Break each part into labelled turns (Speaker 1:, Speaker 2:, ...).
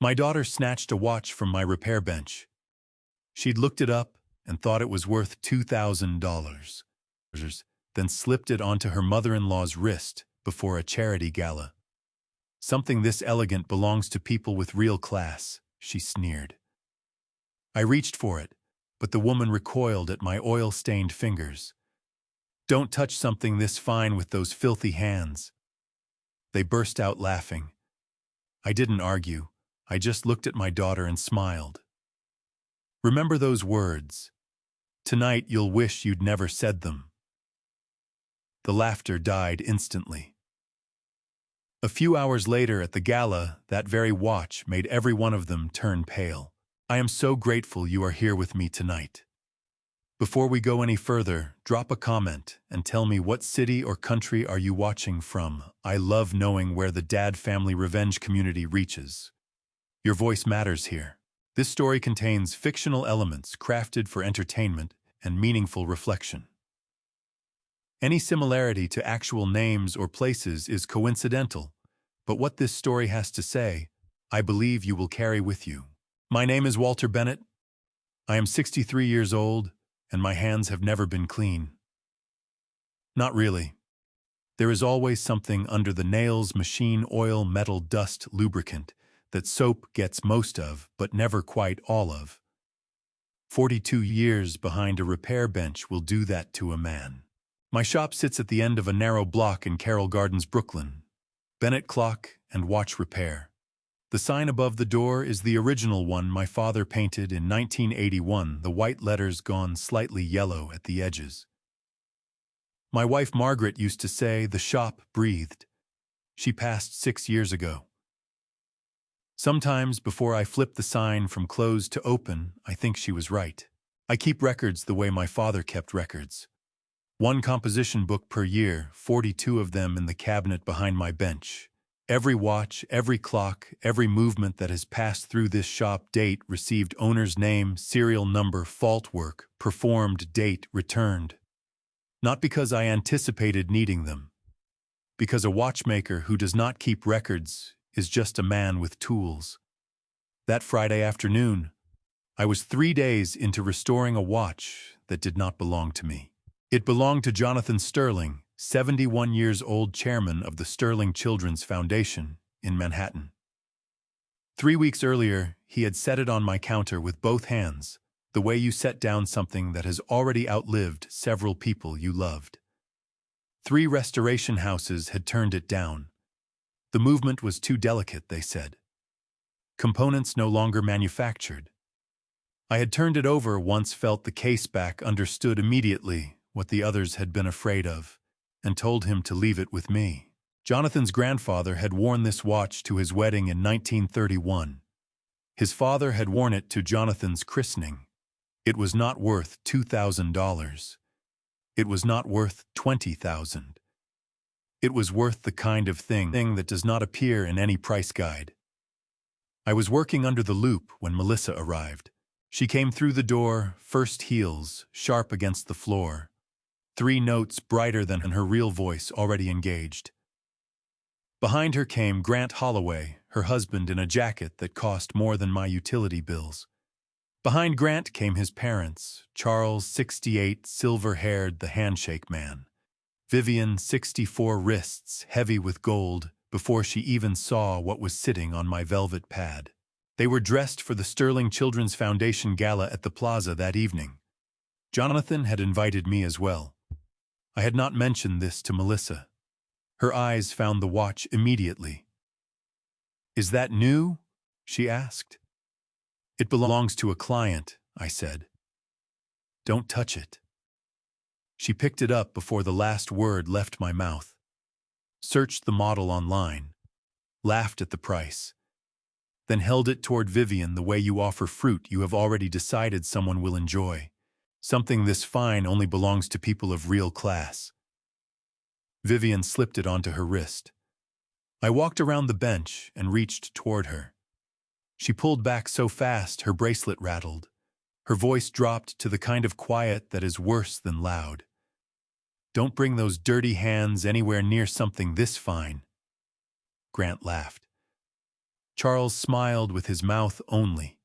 Speaker 1: My daughter snatched a watch from my repair bench. She'd looked it up and thought it was worth $2,000, then slipped it onto her mother-in-law's wrist before a charity gala. "Something this elegant belongs to people with real class," she sneered. I reached for it, but the woman recoiled at my oil-stained fingers. "Don't touch something this fine with those filthy hands." They burst out laughing. I didn't argue. I just looked at my daughter and smiled. "Remember those words. Tonight you'll wish you'd never said them." The laughter died instantly. A few hours later at the gala, that very watch made every one of them turn pale. "I am so grateful you are here with me tonight. Before we go any further, drop a comment and tell me what city or country are you watching from. I love knowing where the Dad Family Revenge community reaches. Your voice matters here." This story contains fictional elements crafted for entertainment and meaningful reflection. Any similarity to actual names or places is coincidental, but what this story has to say, I believe you will carry with you. My name is Walter Bennett. I am 63 years old, and my hands have never been clean. Not really. There is always something under the nails: machine oil, metal, dust, lubricant, that soap gets most of, but never quite all of. 42 years behind a repair bench will do that to a man. My shop sits at the end of a narrow block in Carroll Gardens, Brooklyn. Bennett Clock and Watch Repair. The sign above the door is the original one my father painted in 1981, the white letters gone slightly yellow at the edges. My wife Margaret used to say the shop breathed. She passed 6 years ago. Sometimes before I flip the sign from closed to open, I think she was right. I keep records the way my father kept records. 1 composition book per year, 42 of them in the cabinet behind my bench. Every watch, every clock, every movement that has passed through this shop: date, received, owner's name, serial number, fault work, performed, date, returned. Not because I anticipated needing them. Because a watchmaker who does not keep records is just a man with tools. That Friday afternoon, I was 3 days into restoring a watch that did not belong to me. It belonged to Jonathan Sterling, 71 years old, chairman of the Sterling Children's Foundation in Manhattan. 3 weeks earlier, he had set it on my counter with both hands, the way you set down something that has already outlived several people you loved. 3 restoration houses had turned it down. The movement was too delicate, they said. Components no longer manufactured. I had turned it over once, felt the case back, understood immediately what the others had been afraid of, and told him to leave it with me. Jonathan's grandfather had worn this watch to his wedding in 1931. His father had worn it to Jonathan's christening. It was not worth $2,000. It was not worth $20,000. It was worth the kind of thing that does not appear in any price guide. I was working under the loop when Melissa arrived. She came through the door, first heels, sharp against the floor. 3 notes brighter than her real voice, already engaged. Behind her came Grant Holloway, her husband, in a jacket that cost more than my utility bills. Behind Grant came his parents, Charles, 68, silver-haired, the handshake man. Vivian, 64, wrists heavy with gold, before she even saw what was sitting on my velvet pad. They were dressed for the Sterling Children's Foundation gala at the plaza that evening. Jonathan had invited me as well. I had not mentioned this to Melissa. Her eyes found the watch immediately. "Is that new?" she asked. "It belongs to a client," I said. "Don't touch it." She picked it up before the last word left my mouth. Searched the model online. Laughed at the price. Then held it toward Vivian the way you offer fruit you have already decided someone will enjoy. "Something this fine only belongs to people of real class." Vivian slipped it onto her wrist. I walked around the bench and reached toward her. She pulled back so fast her bracelet rattled. Her voice dropped to the kind of quiet that is worse than loud. "Don't bring those dirty hands anywhere near something this fine." Grant laughed. Charles smiled with his mouth only.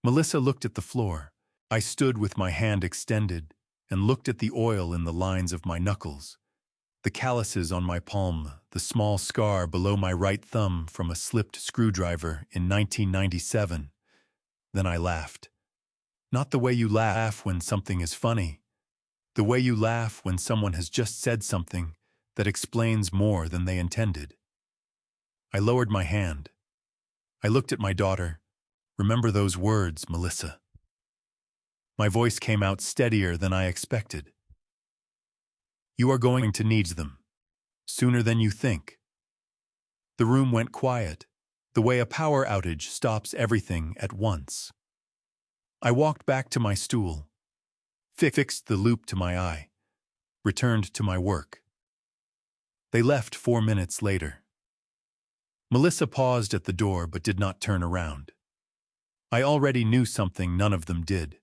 Speaker 1: Melissa looked at the floor. I stood with my hand extended and looked at the oil in the lines of my knuckles, the calluses on my palm, the small scar below my right thumb from a slipped screwdriver in 1997. Then I laughed. Not the way you laugh when something is funny. The way you laugh when someone has just said something that explains more than they intended. I lowered my hand. I looked at my daughter. Remember those words, Melissa. My voice came out steadier than I expected. You are going to need them. Sooner than you think. The room went quiet, the way a power outage stops everything at once. I walked back to my stool, fixed the loop to my eye, returned to my work. They left 4 minutes later. Melissa paused at the door but did not turn around. I already knew something none of them did.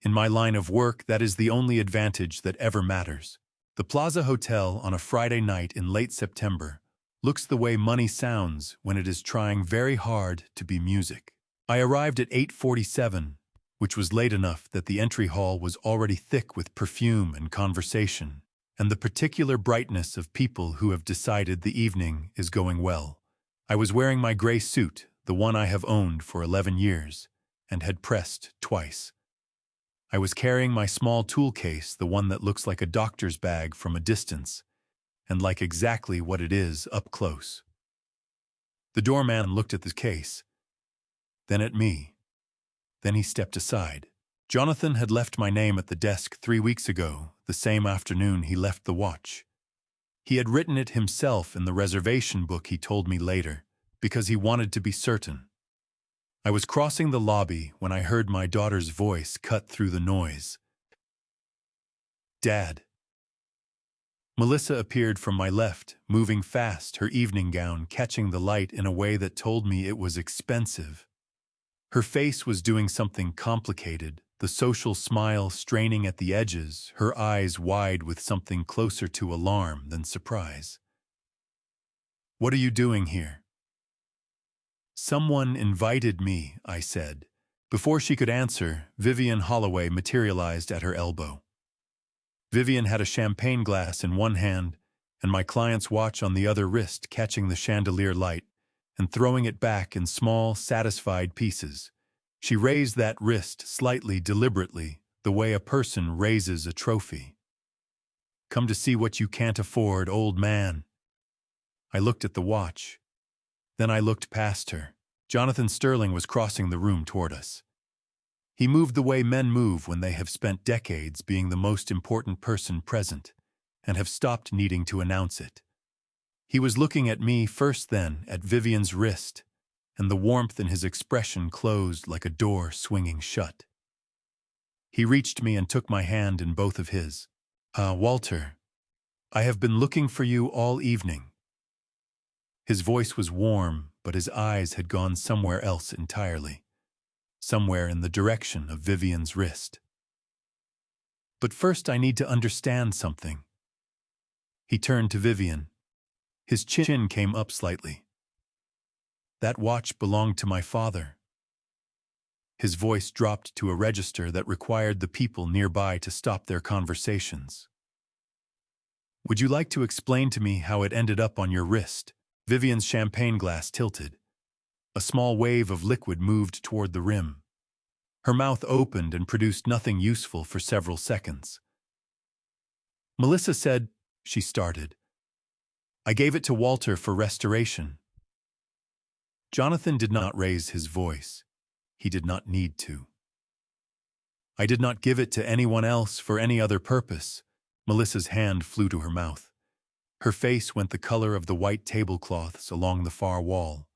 Speaker 1: In my line of work, that is the only advantage that ever matters. The Plaza Hotel on a Friday night in late September looks the way money sounds when it is trying very hard to be music. I arrived at 8:47, which was late enough that the entry hall was already thick with perfume and conversation, and the particular brightness of people who have decided the evening is going well. I was wearing my gray suit, the one I have owned for 11 years, and had pressed twice. I was carrying my small tool case, the one that looks like a doctor's bag from a distance, and like exactly what it is up close. The doorman looked at the case, then at me. Then he stepped aside. Jonathan had left my name at the desk 3 weeks ago, the same afternoon he left the watch. He had written it himself in the reservation book, he told me later, because he wanted to be certain. I was crossing the lobby when I heard my daughter's voice cut through the noise. Dad. Melissa appeared from my left, moving fast, her evening gown catching the light in a way that told me it was expensive. Her face was doing something complicated, the social smile straining at the edges, her eyes wide with something closer to alarm than surprise. What are you doing here? Someone invited me, I said. Before she could answer, Vivian Holloway materialized at her elbow. Vivian had a champagne glass in one hand and my client's watch on the other wrist, catching the chandelier light and throwing it back in small, satisfied pieces. She raised that wrist slightly deliberately, the way a person raises a trophy. Come to see what you can't afford, old man. I looked at the watch. Then I looked past her. Jonathan Sterling was crossing the room toward us. He moved the way men move when they have spent decades being the most important person present and have stopped needing to announce it. He was looking at me first, then at Vivian's wrist, and the warmth in his expression closed like a door swinging shut. He reached me and took my hand in both of his. Walter, I have been looking for you all evening." His voice was warm, but his eyes had gone somewhere else entirely, somewhere in the direction of Vivian's wrist. "But first I need to understand something." He turned to Vivian. His chin came up slightly. "That watch belonged to my father." His voice dropped to a register that required the people nearby to stop their conversations. "Would you like to explain to me how it ended up on your wrist?" Vivian's champagne glass tilted. A small wave of liquid moved toward the rim. Her mouth opened and produced nothing useful for several seconds. "Melissa said," she started. "I gave it to Walter for restoration." Jonathan did not raise his voice. He did not need to. "I did not give it to anyone else for any other purpose." Melissa's hand flew to her mouth. Her face went the color of the white tablecloths along the far wall.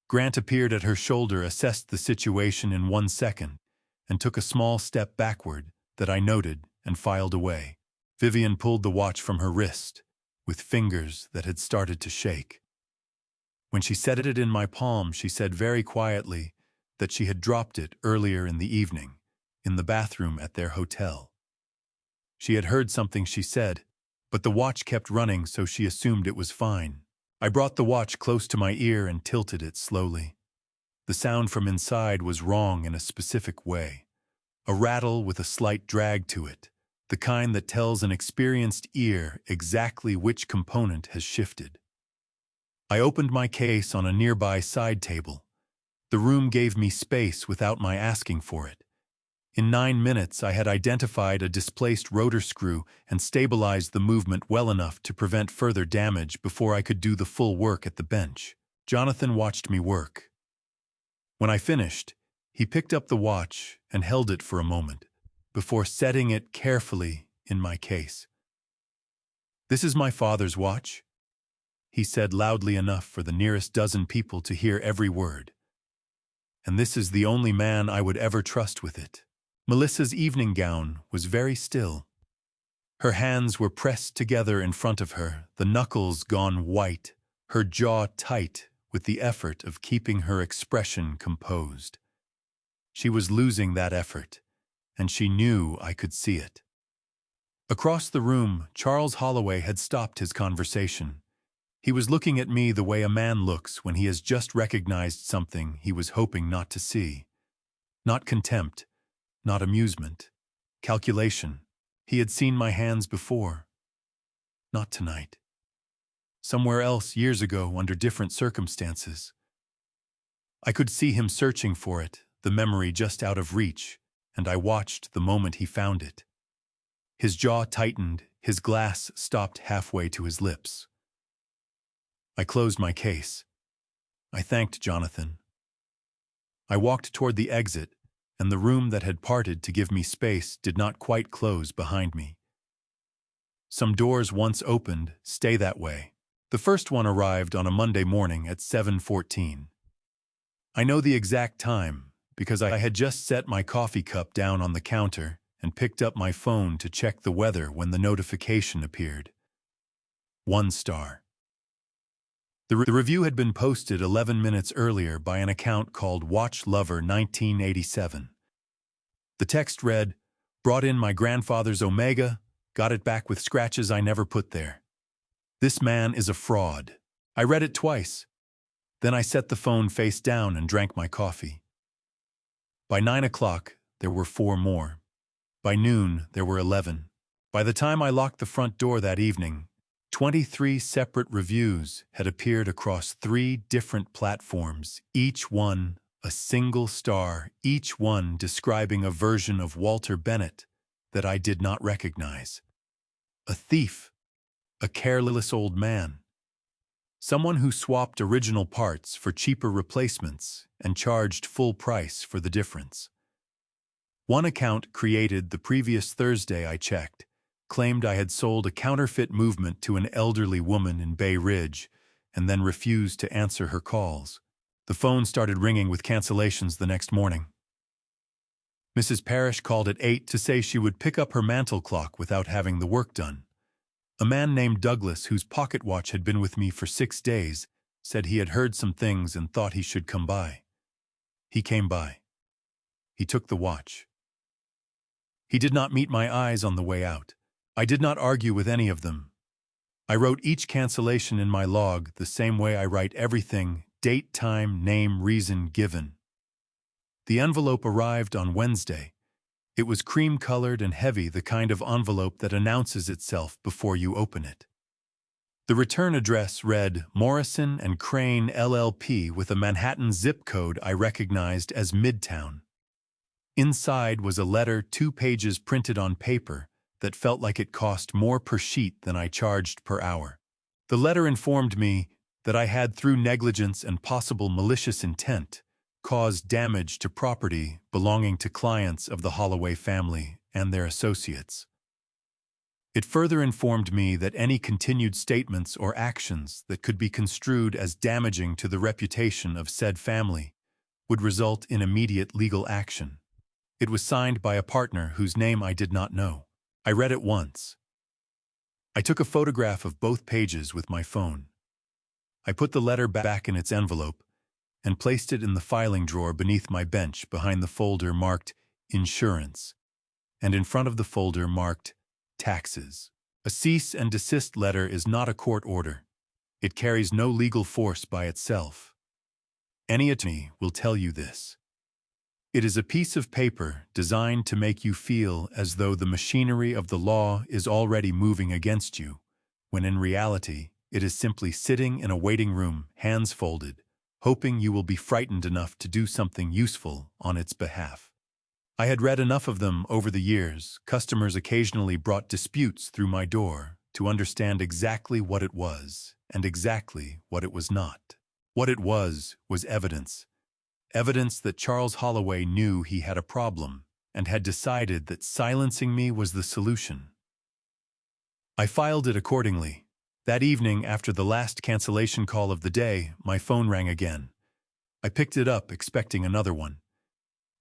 Speaker 1: Grant appeared at her shoulder, assessed the situation in 1 second, and took a small step backward that I noted and filed away. Vivian pulled the watch from her wrist, with fingers that had started to shake. When she set it in my palm, she said very quietly that she had dropped it earlier in the evening, in the bathroom at their hotel. She had heard something she said, but the watch kept running, so she assumed it was fine. I brought the watch close to my ear and tilted it slowly. The sound from inside was wrong in a specific way. A rattle with a slight drag to it, the kind that tells an experienced ear exactly which component has shifted. I opened my case on a nearby side table. The room gave me space without my asking for it. In 9 minutes, I had identified a displaced rotor screw and stabilized the movement well enough to prevent further damage before I could do the full work at the bench. Jonathan watched me work. When I finished, he picked up the watch and held it for a moment, before setting it carefully in my case. "This is my father's watch," he said loudly enough for the nearest dozen people to hear every word. "And this is the only man I would ever trust with it." Melissa's evening gown was very still. Her hands were pressed together in front of her, the knuckles gone white, her jaw tight with the effort of keeping her expression composed. She was losing that effort, and she knew I could see it. Across the room, Charles Holloway had stopped his conversation. He was looking at me the way a man looks when he has just recognized something he was hoping not to see. Not contempt, not amusement, calculation. He had seen my hands before. Not tonight. Somewhere else years ago under different circumstances. I could see him searching for it, the memory just out of reach, and I watched the moment he found it. His jaw tightened, his glass stopped halfway to his lips. I closed my case. I thanked Jonathan. I walked toward the exit, and the room that had parted to give me space did not quite close behind me. Some doors once opened stay that way. The first one arrived on a Monday morning at 7:14. I know the exact time because I had just set my coffee cup down on the counter and picked up my phone to check the weather when the notification appeared. 1 star. The review had been posted 11 minutes earlier by an account called Watch Lover 1987. The text read, "Brought in my grandfather's Omega, got it back with scratches I never put there. This man is a fraud." I read it twice. Then I set the phone face down and drank my coffee. By 9 o'clock, there were 4 more. By noon, there were 11. By the time I locked the front door that evening, 23 separate reviews had appeared across 3 different platforms, each one a single star, each one describing a version of Walter Bennett that I did not recognize. A thief, a careless old man, someone who swapped original parts for cheaper replacements and charged full price for the difference. One account created the previous Thursday I checked claimed I had sold a counterfeit movement to an elderly woman in Bay Ridge and then refused to answer her calls. The phone started ringing with cancellations the next morning. Mrs. Parrish called at 8 to say she would pick up her mantel clock without having the work done. A man named Douglas, whose pocket watch had been with me for 6 days, said he had heard some things and thought he should come by. He came by. He took the watch. He did not meet my eyes on the way out. I did not argue with any of them. I wrote each cancellation in my log the same way I write everything: date, time, name, reason given. The envelope arrived on Wednesday. It was cream-colored and heavy, the kind of envelope that announces itself before you open it. The return address read Morrison and Crane LLP with a Manhattan zip code I recognized as Midtown. Inside was a letter 2 pages printed on paper that felt like it cost more per sheet than I charged per hour. The letter informed me that I had, through negligence and possible malicious intent, caused damage to property belonging to clients of the Holloway family and their associates. It further informed me that any continued statements or actions that could be construed as damaging to the reputation of said family would result in immediate legal action. It was signed by a partner whose name I did not know. I read it once. I took a photograph of both pages with my phone. I put the letter back in its envelope and placed it in the filing drawer beneath my bench behind the folder marked Insurance, and in front of the folder marked Taxes. A cease and desist letter is not a court order. It carries no legal force by itself. Any attorney will tell you this. It is a piece of paper designed to make you feel as though the machinery of the law is already moving against you, when in reality, it is simply sitting in a waiting room, hands folded, hoping you will be frightened enough to do something useful on its behalf. I had read enough of them over the years. Customers occasionally brought disputes through my door to understand exactly what it was and exactly what it was not. What it was evidence. Evidence that Charles Holloway knew he had a problem and had decided that silencing me was the solution. I filed it accordingly. That evening, after the last cancellation call of the day, my phone rang again. I picked it up, expecting another one.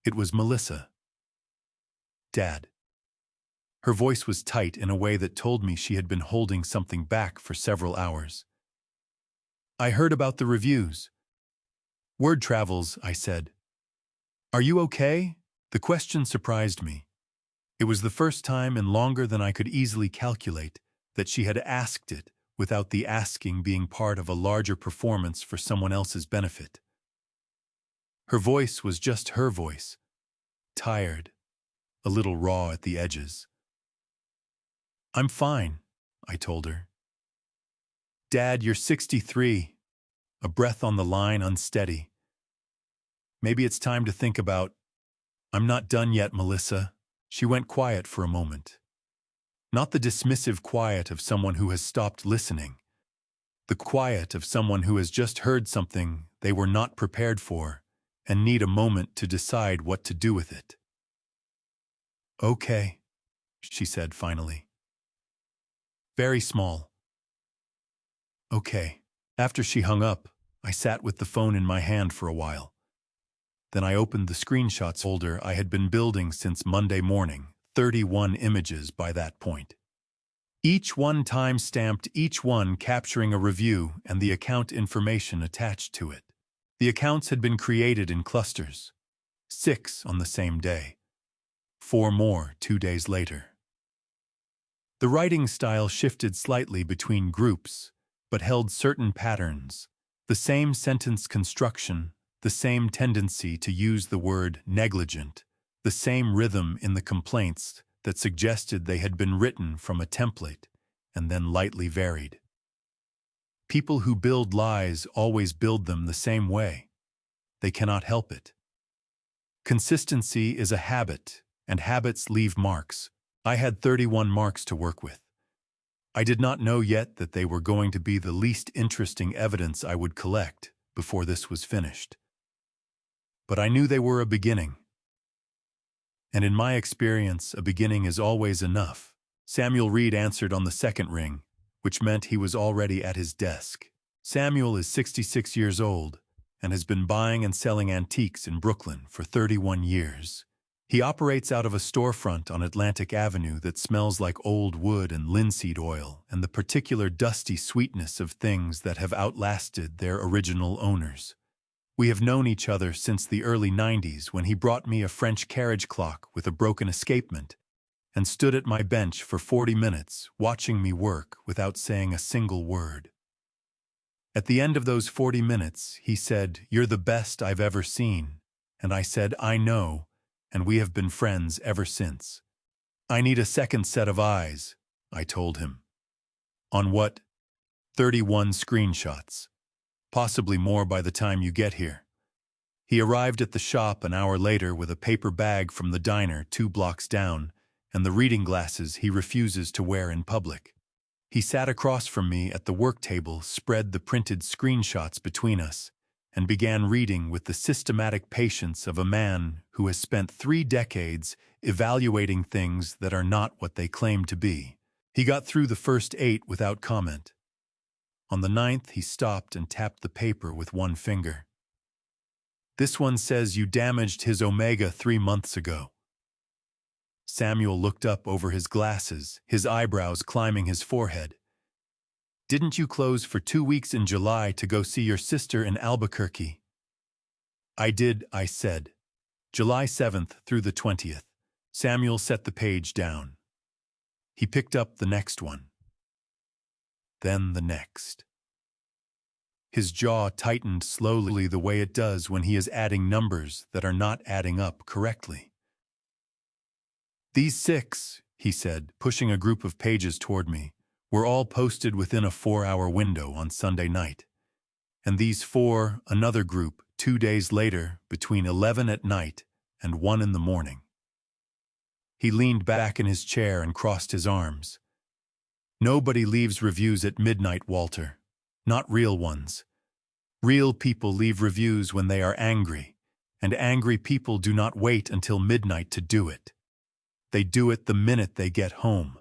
Speaker 1: It was Melissa. Dad. Her voice was tight in a way that told me she had been holding something back for several hours. I heard about the reviews. Word travels, I said. Are you okay? The question surprised me. It was the first time in longer than I could easily calculate that she had asked it without the asking being part of a larger performance for someone else's benefit. Her voice was just her voice, tired, a little raw at the edges. I'm fine, I told her. Dad, you're 63. A breath on the line, unsteady. Maybe it's time to think about... I'm not done yet, Melissa. She went quiet for a moment. Not the dismissive quiet of someone who has stopped listening. The quiet of someone who has just heard something they were not prepared for and need a moment to decide what to do with it. Okay, she said finally. Very small. Okay. After she hung up, I sat with the phone in my hand for a while. Then I opened the screenshots folder I had been building since Monday morning, 31 images by that point. Each one time-stamped, each one capturing a review and the account information attached to it. The accounts had been created in clusters, 6 on the same day, 4 more 2 days later. The writing style shifted slightly between groups, but held certain patterns, the same sentence construction, the same tendency to use the word negligent, the same rhythm in the complaints that suggested they had been written from a template and then lightly varied. People who build lies always build them the same way. They cannot help it. Consistency is a habit, and habits leave marks. I had 31 marks to work with. I did not know yet that they were going to be the least interesting evidence I would collect before this was finished. But I knew they were a beginning. And in my experience, a beginning is always enough. Samuel Reed answered on the second ring, which meant he was already at his desk. Samuel is 66 years old and has been buying and selling antiques in Brooklyn for 31 years. He operates out of a storefront on Atlantic Avenue that smells like old wood and linseed oil and the particular dusty sweetness of things that have outlasted their original owners. We have known each other since the early 90s when he brought me a French carriage clock with a broken escapement and stood at my bench for 40 minutes watching me work without saying a single word. At the end of those 40 minutes, he said, "You're the best I've ever seen." And I said, "I know," and we have been friends ever since. "I need a second set of eyes," I told him. On what? 31 screenshots. Possibly more by the time you get here. He arrived at the shop an hour later with a paper bag from the diner 2 blocks down and the reading glasses he refuses to wear in public. He sat across from me at the work table, spread the printed screenshots between us, and began reading with the systematic patience of a man who has spent 3 decades evaluating things that are not what they claim to be. He got through the first 8 without comment. On the 9th, he stopped and tapped the paper with one finger. "This one says you damaged his Omega 3 months ago." Samuel looked up over his glasses, his eyebrows climbing his forehead. "Didn't you close for 2 weeks in July to go see your sister in Albuquerque?" "I did," I said. "July 7th through the 20th. Samuel set the page down. He picked up the next one. Then the next. His jaw tightened slowly the way it does when he is adding numbers that are not adding up correctly. "These 6, he said, pushing a group of pages toward me, were all posted within a 4-hour window on Sunday night. And these 4, another group, 2 days later, between 11 at night and 1 in the morning." He leaned back in his chair and crossed his arms. "Nobody leaves reviews at midnight, Walter. Not real ones. Real people leave reviews when they are angry, and angry people do not wait until midnight to do it. They do it the minute they get home."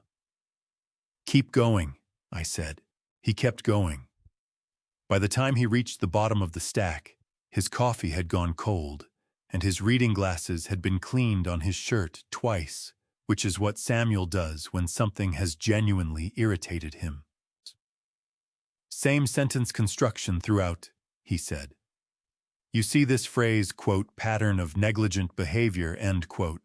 Speaker 1: "Keep going," I said. He kept going. By the time he reached the bottom of the stack, his coffee had gone cold, and his reading glasses had been cleaned on his shirt twice, which is what Samuel does when something has genuinely irritated him. "Same sentence construction throughout," he said. "You see this phrase, quote, pattern of negligent behavior, end quote.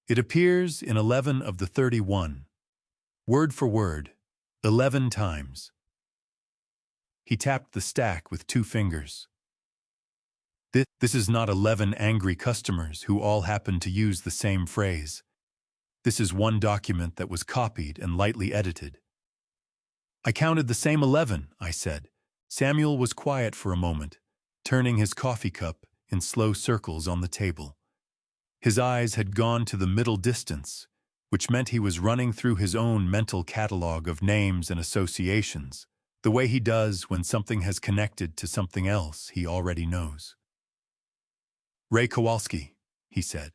Speaker 1: It appears in 11 of the 31, word for word, 11 times." He tapped the stack with 2 fingers. This is not 11 angry customers who all happen to use the same phrase. This is one document that was copied and lightly edited. "I counted the same 11, I said. Samuel was quiet for a moment, turning his coffee cup in slow circles on the table. His eyes had gone to the middle distance, which meant he was running through his own mental catalog of names and associations, the way he does when something has connected to something else he already knows. "Ray Kowalski," he said.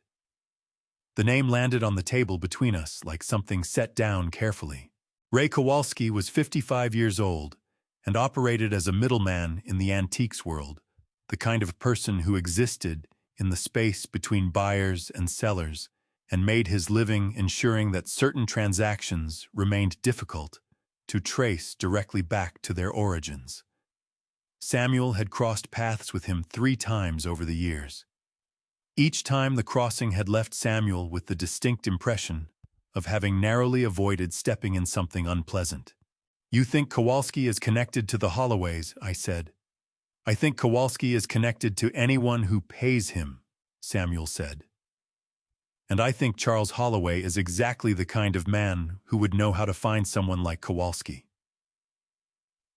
Speaker 1: The name landed on the table between us like something set down carefully. Ray Kowalski was 55 years old and operated as a middleman in the antiques world, the kind of person who existed in the space between buyers and sellers and made his living ensuring that certain transactions remained difficult to trace directly back to their origins. Samuel had crossed paths with him 3 times over the years. Each time the crossing had left Samuel with the distinct impression of having narrowly avoided stepping in something unpleasant. "You think Kowalski is connected to the Holloways," I said. "I think Kowalski is connected to anyone who pays him," Samuel said. "And I think Charles Holloway is exactly the kind of man who would know how to find someone like Kowalski."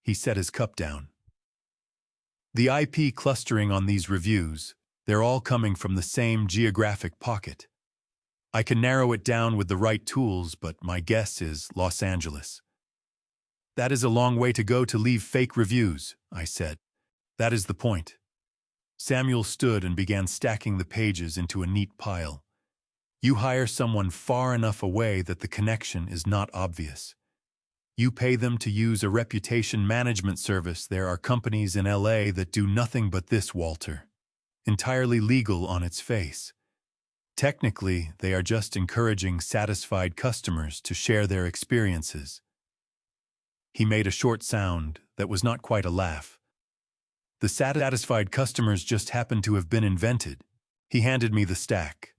Speaker 1: He set his cup down. "The IP clustering on these reviews, they're all coming from the same geographic pocket. I can narrow it down with the right tools, but my guess is Los Angeles." "That is a long way to go to leave fake reviews," I said. "That is the point." Samuel stood and began stacking the pages into a neat pile. "You hire someone far enough away that the connection is not obvious. You pay them to use a reputation management service. There are companies in LA that do nothing but this, Walter. Entirely legal on its face. Technically, they are just encouraging satisfied customers to share their experiences." He made a short sound that was not quite a laugh. "The satisfied customers just happen to have been invented." He handed me the stack.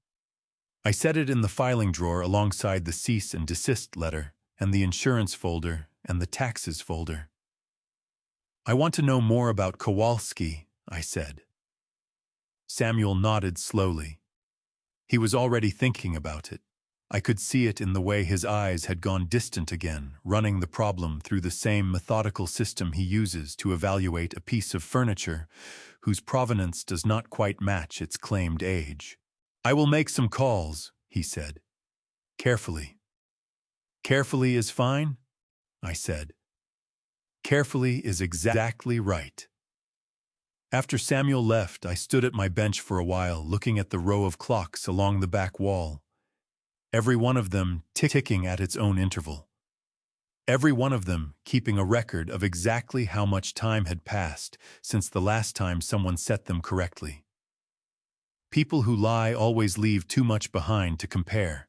Speaker 1: I set it in the filing drawer alongside the cease and desist letter and the insurance folder and the taxes folder. "I want to know more about Kowalski," I said. Samuel nodded slowly. He was already thinking about it. I could see it in the way his eyes had gone distant again, running the problem through the same methodical system he uses to evaluate a piece of furniture whose provenance does not quite match its claimed age. "I will make some calls," he said. "Carefully." "Carefully is fine?" I said. "Carefully is exactly right." After Samuel left, I stood at my bench for a while, looking at the row of clocks along the back wall. Every one of them ticking at its own interval. Every one of them keeping a record of exactly how much time had passed since the last time someone set them correctly. People who lie always leave too much behind to compare.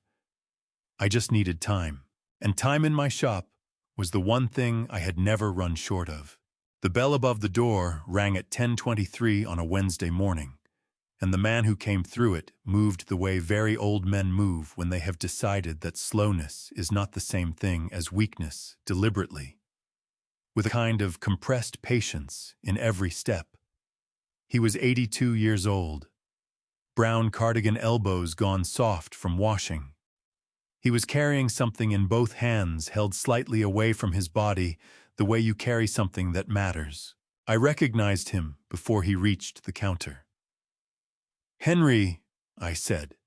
Speaker 1: I just needed time, and time in my shop was the one thing I had never run short of. The bell above the door rang at 10:23 on a Wednesday morning, and the man who came through it moved the way very old men move when they have decided that slowness is not the same thing as weakness deliberately. with a kind of compressed patience in every step. He was 82 years old, brown cardigan elbows gone soft from washing. He was carrying something in both hands, held slightly away from his body, the way you carry something that matters. I recognized him before he reached the counter. "Henry," I said.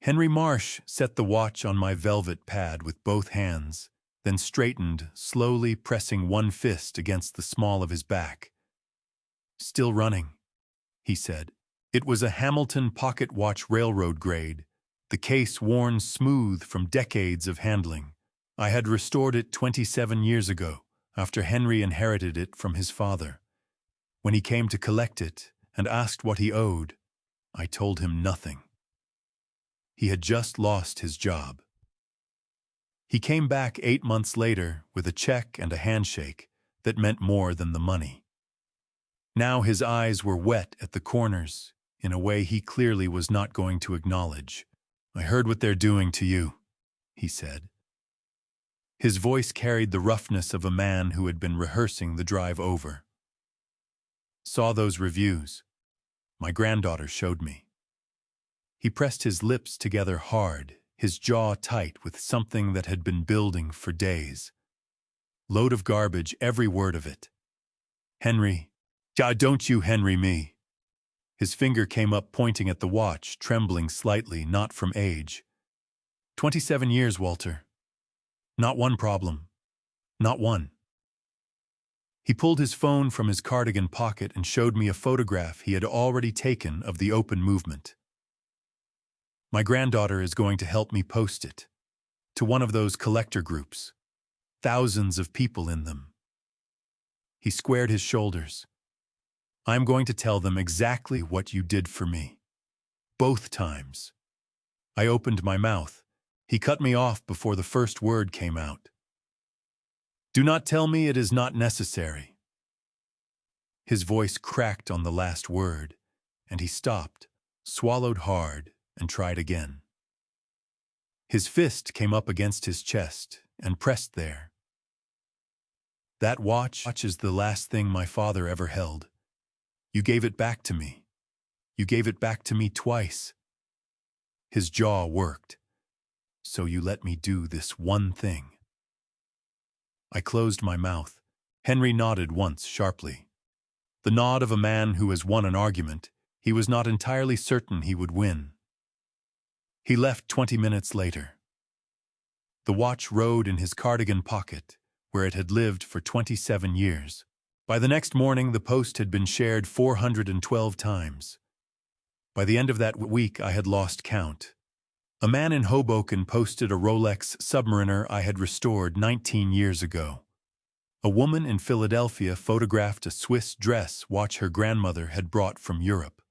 Speaker 1: Henry Marsh set the watch on my velvet pad with both hands, then straightened, slowly pressing one fist against the small of his back. "Still running," he said. It was a Hamilton pocket watch railroad grade, the case worn smooth from decades of handling. I had restored it 27 years ago, after Henry inherited it from his father. When he came to collect it and asked what he owed, I told him nothing. He had just lost his job. He came back 8 months later with a check and a handshake that meant more than the money. Now his eyes were wet at the corners in a way he clearly was not going to acknowledge. "I heard what they're doing to you," he said. His voice carried the roughness of a man who had been rehearsing the drive over. "Saw those reviews. My granddaughter showed me." He pressed his lips together hard, his jaw tight with something that had been building for days. "Load of garbage, every word of it. Henry, don't you Henry me." His finger came up pointing at the watch, trembling slightly, not from age. 27 years, Walter. Not one problem. Not one." He pulled his phone from his cardigan pocket and showed me a photograph he had already taken of the open movement. "My granddaughter is going to help me post it to one of those collector groups. Thousands of people in them." He squared his shoulders. "I'm going to tell them exactly what you did for me. Both times." I opened my mouth. He cut me off before the first word came out. "Do not tell me it is not necessary." His voice cracked on the last word, and he stopped, swallowed hard, and tried again. His fist came up against his chest and pressed there. "That watch is the last thing my father ever held. You gave it back to me. You gave it back to me twice." His jaw worked. "So you let me do this one thing." I closed my mouth. Henry nodded once sharply. The nod of a man who has won an argument he was not entirely certain he would win. He left 20 minutes later. The watch rode in his cardigan pocket, where it had lived for 27 years. By the next morning, the post had been shared 412 times. By the end of that week, I had lost count. A man in Hoboken posted a Rolex Submariner I had restored 19 years ago. A woman in Philadelphia photographed a Swiss dress watch her grandmother had brought from Europe.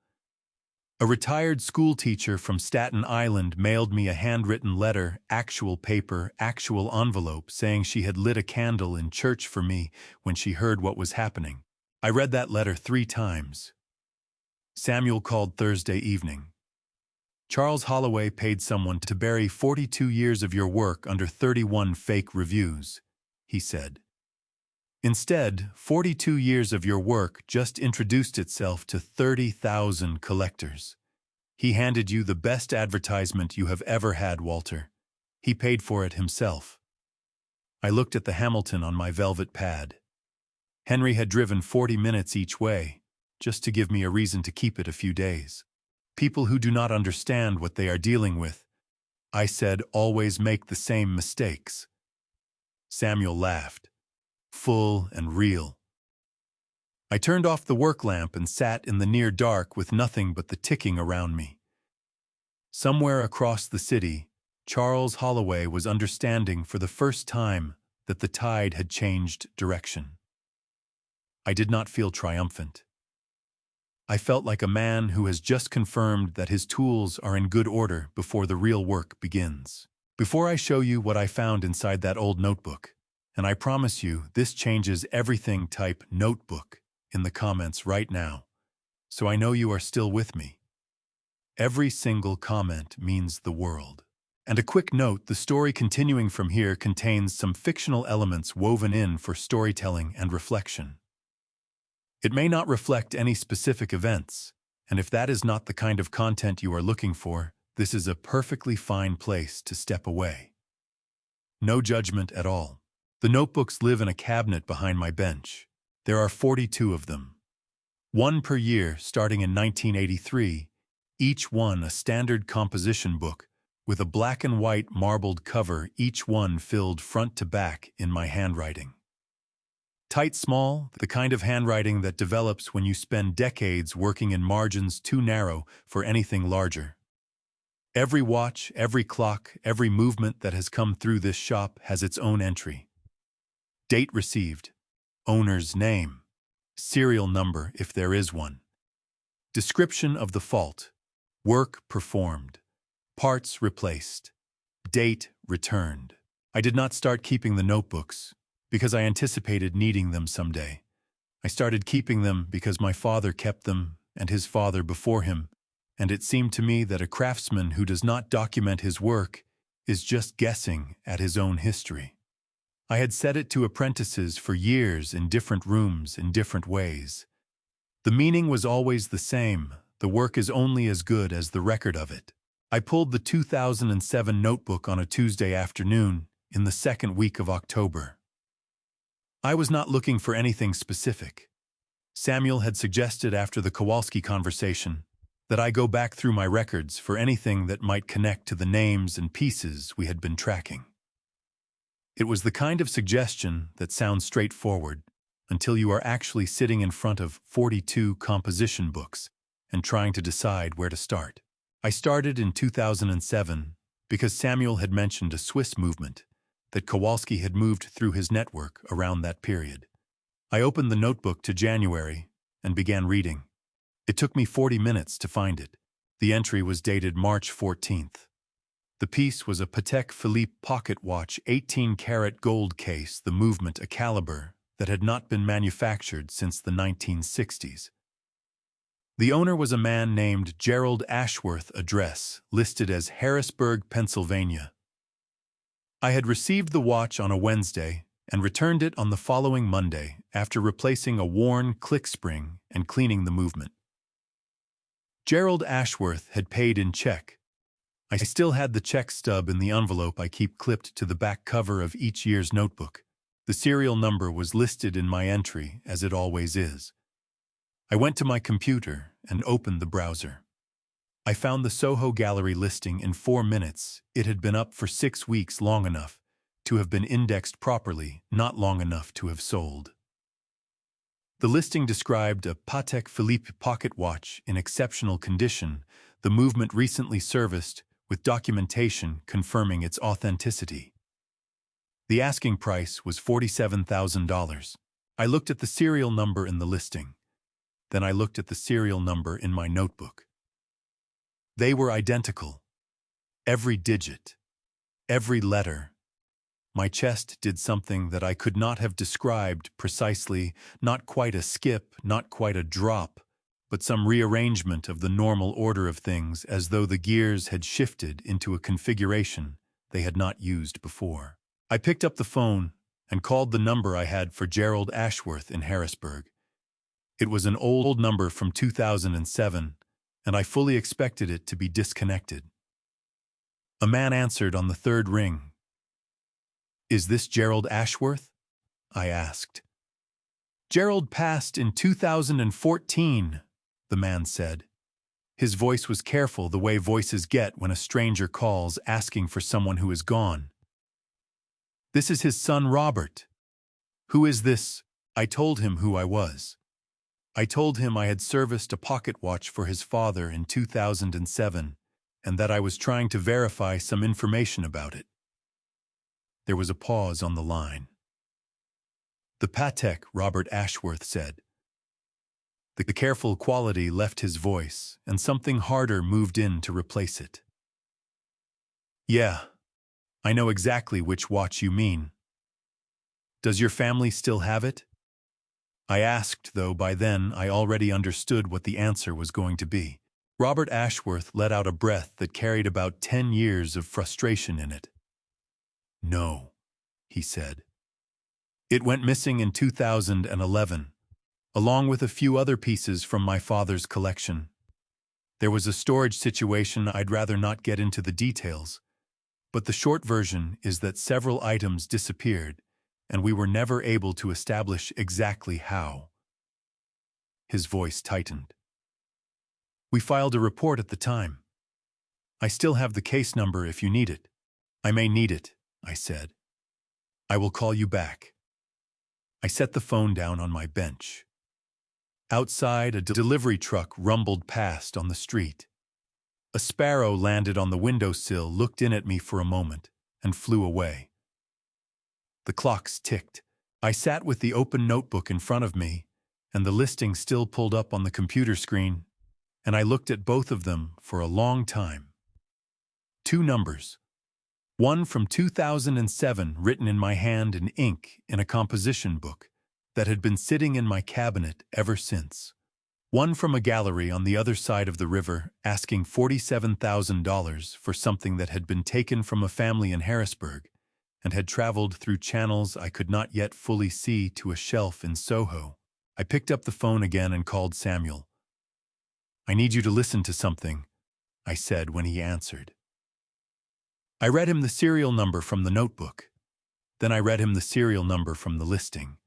Speaker 1: A retired schoolteacher from Staten Island mailed me a handwritten letter, actual paper, actual envelope, saying she had lit a candle in church for me when she heard what was happening. I read that letter 3 times. Samuel called Thursday evening. "Charles Holloway paid someone to bury 42 years of your work under 31 fake reviews," he said. "Instead, 42 years of your work just introduced itself to 30,000 collectors. He handed you the best advertisement you have ever had, Walter. He paid for it himself." I looked at the Hamilton on my velvet pad. Henry had driven 40 minutes each way, just to give me a reason to keep it a few days. "People who do not understand what they are dealing with," I said, "always make the same mistakes." Samuel laughed. Full and real. I turned off the work lamp and sat in the near dark with nothing but the ticking around me. Somewhere across the city, Charles Holloway was understanding for the first time that the tide had changed direction. I did not feel triumphant. I felt like a man who has just confirmed that his tools are in good order before the real work begins. Before I show you what I found inside that old notebook, and I promise you this changes everything, type notebook in the comments right now, so I know you are still with me. Every single comment means the world. And a quick note, the story continuing from here contains some fictional elements woven in for storytelling and reflection. It may not reflect any specific events, and if that is not the kind of content you are looking for, this is a perfectly fine place to step away. No judgment at all. The notebooks live in a cabinet behind my bench. There are 42 of them. One per year, starting in 1983, each one a standard composition book with a black and white marbled cover, each one filled front to back in my handwriting. Tight, small, the kind of handwriting that develops when you spend decades working in margins too narrow for anything larger. Every watch, every clock, every movement that has come through this shop has its own entry. Date received, owner's name, serial number if there is one, description of the fault, work performed, parts replaced, date returned. I did not start keeping the notebooks because I anticipated needing them someday. I started keeping them because my father kept them and his father before him, and it seemed to me that a craftsman who does not document his work is just guessing at his own history. I had set it to apprentices for years in different rooms in different ways. The meaning was always the same: the work is only as good as the record of it. I pulled the 2007 notebook on a Tuesday afternoon in the second week of October. I was not looking for anything specific. Samuel had suggested after the Kowalski conversation that I go back through my records for anything that might connect to the names and pieces we had been tracking. It was the kind of suggestion that sounds straightforward until you are actually sitting in front of 42 composition books and trying to decide where to start. I started in 2007 because Samuel had mentioned a Swiss movement that Kowalski had moved through his network around that period. I opened the notebook to January and began reading. It took me 40 minutes to find it. The entry was dated March 14th. The piece was a Patek Philippe pocket watch, 18-karat gold case, the movement a caliber that had not been manufactured since the 1960s. The owner was a man named Gerald Ashworth, address listed as Harrisburg, Pennsylvania. I had received the watch on a Wednesday and returned it on the following Monday after replacing a worn click spring and cleaning the movement. Gerald Ashworth had paid in check. I still had the check stub in the envelope I keep clipped to the back cover of each year's notebook. The serial number was listed in my entry, as it always is. I went to my computer and opened the browser. I found the Soho Gallery listing in 4 minutes. It had been up for 6 weeks, long enough to have been indexed properly, not long enough to have sold. The listing described a Patek Philippe pocket watch in exceptional condition, the movement recently serviced, with documentation confirming its authenticity. The asking price was $47,000. I looked at the serial number in the listing. Then I looked at the serial number in my notebook. They were identical. Every digit, every letter. My chest did something that I could not have described precisely, not quite a skip, not quite a drop, but some rearrangement of the normal order of things, as though the gears had shifted into a configuration they had not used before. I picked up the phone and called the number I had for Gerald Ashworth in Harrisburg. It was an old number from 2007, and I fully expected it to be disconnected. A man answered on the third ring. "Is this Gerald Ashworth?" I asked. "Gerald passed in 2014, the man said. His voice was careful, the way voices get when a stranger calls asking for someone who is gone. "This is his son Robert." "Who is this?" I told him who I was. I told him I had serviced a pocket watch for his father in 2007 and that I was trying to verify some information about it. There was a pause on the line. "The Patek," Robert Ashworth said. The careful quality left his voice, and something harder moved in to replace it. "Yeah, I know exactly which watch you mean. Does your family still have it?" I asked, though by then I already understood what the answer was going to be. Robert Ashworth let out a breath that carried about 10 years of frustration in it. "No," he said. "It went missing in 2011, along with a few other pieces from my father's collection. There was a storage situation. I'd rather not get into the details, but the short version is that several items disappeared, and we were never able to establish exactly how." His voice tightened. "We filed a report at the time. I still have the case number if you need it." "I may need it," I said. "I will call you back." I set the phone down on my bench. Outside, a delivery truck rumbled past on the street. A sparrow landed on the windowsill, looked in at me for a moment, and flew away. The clocks ticked. I sat with the open notebook in front of me, and the listing still pulled up on the computer screen, and I looked at both of them for a long time. Two numbers. One from 2007 written in my hand in ink in a composition book that had been sitting in my cabinet ever since. One from a gallery on the other side of the river asking $47,000 for something that had been taken from a family in Harrisburg and had traveled through channels I could not yet fully see to a shelf in Soho. I picked up the phone again and called Samuel. "I need you to listen to something," I said when he answered. I read him the serial number from the notebook. Then I read him the serial number from the listing.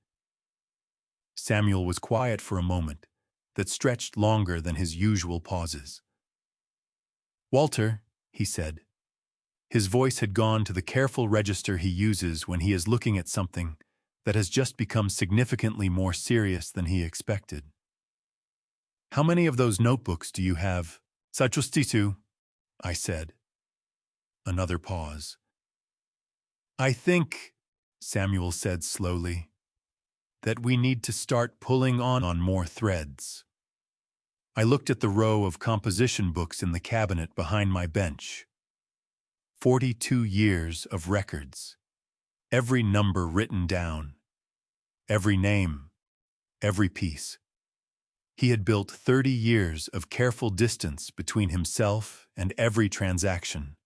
Speaker 1: Samuel was quiet for a moment that stretched longer than his usual pauses. "Walter," he said. His voice had gone to the careful register he uses when he is looking at something that has just become significantly more serious than he expected. "How many of those notebooks do you have?" "Sachustitu," I said. Another pause. "I think," Samuel said slowly, "that we need to start pulling on more threads." I looked at the row of composition books in the cabinet behind my bench. 42 years of records. Every number written down. Every name. Every piece. He had built 30 years of careful distance between himself and every transaction.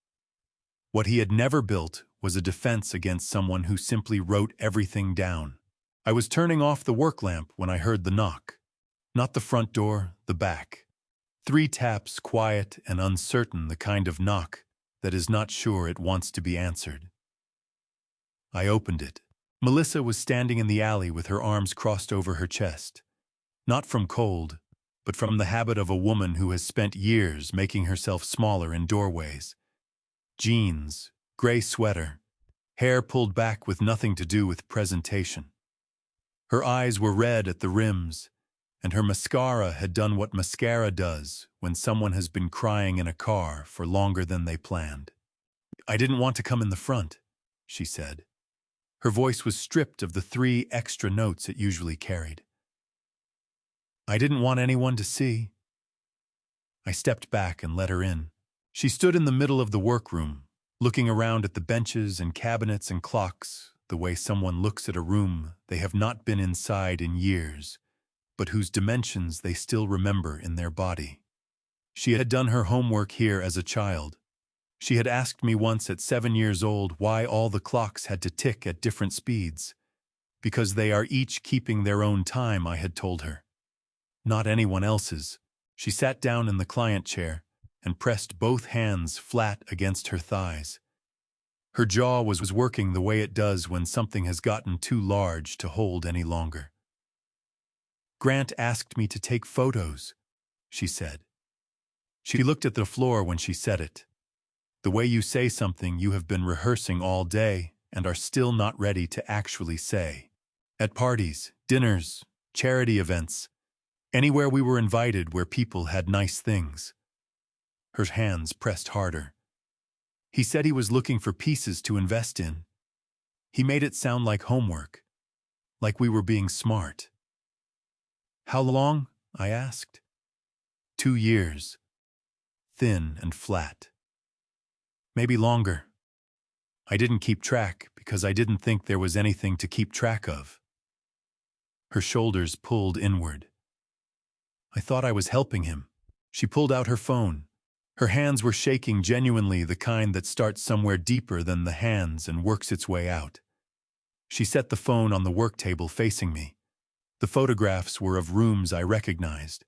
Speaker 1: What he had never built was a defense against someone who simply wrote everything down. I was turning off the work lamp when I heard the knock. Not the front door, the back. 3 taps, quiet and uncertain, the kind of knock that is not sure it wants to be answered. I opened it. Melissa was standing in the alley with her arms crossed over her chest. Not from cold, but from the habit of a woman who has spent years making herself smaller in doorways. Jeans, gray sweater, hair pulled back with nothing to do with presentation. Her eyes were red at the rims, and her mascara had done what mascara does when someone has been crying in a car for longer than they planned. "I didn't want to come in the front," she said. Her voice was stripped of the 3 extra notes it usually carried. "I didn't want anyone to see." I stepped back and let her in. She stood in the middle of the workroom, looking around at the benches and cabinets and clocks, the way someone looks at a room they have not been inside in years, but whose dimensions they still remember in their body. She had done her homework here as a child. She had asked me once at 7 years old why all the clocks had to tick at different speeds. "Because they are each keeping their own time," I had told her. "Not anyone else's." She sat down in the client chair and pressed both hands flat against her thighs. Her jaw was working the way it does when something has gotten too large to hold any longer. "Grant asked me to take photos," she said. She looked at the floor when she said it. "The way you say something you have been rehearsing all day and are still not ready to actually say. At parties, dinners, charity events, anywhere we were invited where people had nice things." Her hands pressed harder. "He said he was looking for pieces to invest in. He made it sound like homework, like we were being smart." "How long?" I asked. 2 years. Thin and flat. "Maybe longer." I didn't keep track because I didn't think there was anything to keep track of. Her shoulders pulled inward. "I thought I was helping him." She pulled out her phone. Her hands were shaking genuinely, the kind that starts somewhere deeper than the hands and works its way out. She set the phone on the work table facing me. The photographs were of rooms I recognized.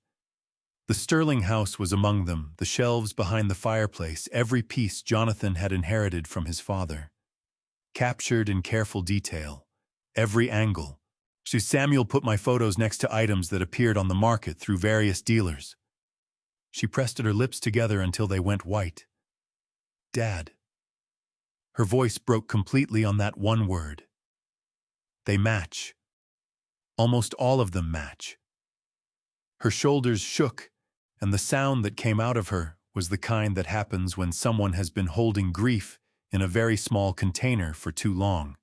Speaker 1: The Sterling house was among them, the shelves behind the fireplace, every piece Jonathan had inherited from his father. Captured in careful detail. Every angle. Samuel put my photos next to items that appeared on the market through various dealers. She pressed her lips together until they went white. Dad. Her voice broke completely on that one word. They match. Almost all of them match. Her shoulders shook, and the sound that came out of her was the kind that happens when someone has been holding grief in a very small container for too long,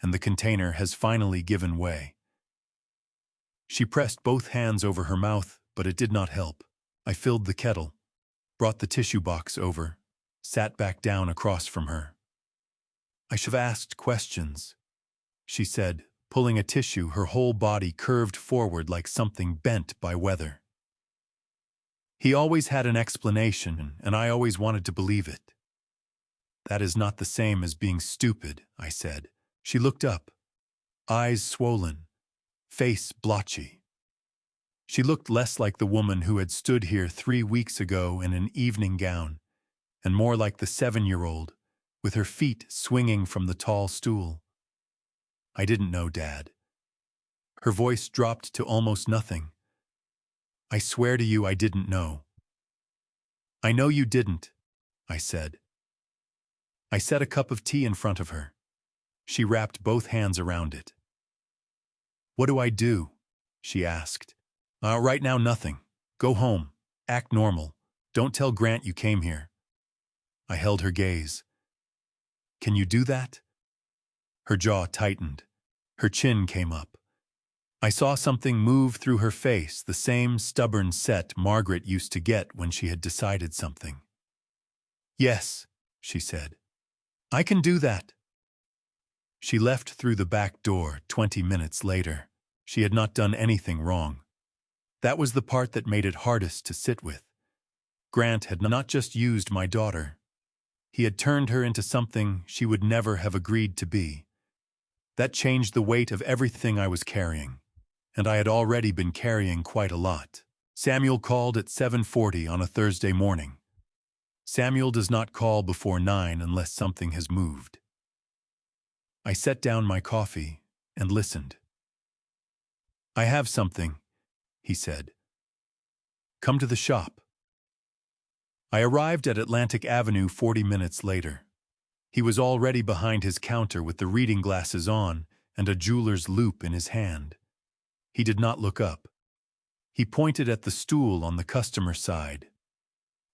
Speaker 1: and the container has finally given way. She pressed both hands over her mouth, but it did not help. I filled the kettle, brought the tissue box over, sat back down across from her. I should have asked questions, she said, pulling a tissue, her whole body curved forward like something bent by weather. He always had an explanation, and I always wanted to believe it. That is not the same as being stupid, I said. She looked up, eyes swollen, face blotchy. She looked less like the woman who had stood here 3 weeks ago in an evening gown, and more like the 7-year-old, with her feet swinging from the tall stool. I didn't know, Dad. Her voice dropped to almost nothing. I swear to you I didn't know. I know you didn't, I said. I set a cup of tea in front of her. She wrapped both hands around it. What do I do? She asked. Right now, nothing. Go home. Act normal. Don't tell Grant you came here. I held her gaze. Can you do that? Her jaw tightened. Her chin came up. I saw something move through her face, the same stubborn set Margaret used to get when she had decided something. Yes, she said. I can do that. She left through the back door 20 minutes later. She had not done anything wrong. That was the part that made it hardest to sit with. Grant had not just used my daughter. He had turned her into something she would never have agreed to be. That changed the weight of everything I was carrying, and I had already been carrying quite a lot. Samuel called at 7:40 on a Thursday morning. Samuel does not call before 9 unless something has moved. I set down my coffee and listened. I have something, he said. Come to the shop. I arrived at Atlantic Avenue 40 minutes later. He was already behind his counter with the reading glasses on and a jeweler's loupe in his hand. He did not look up. He pointed at the stool on the customer side.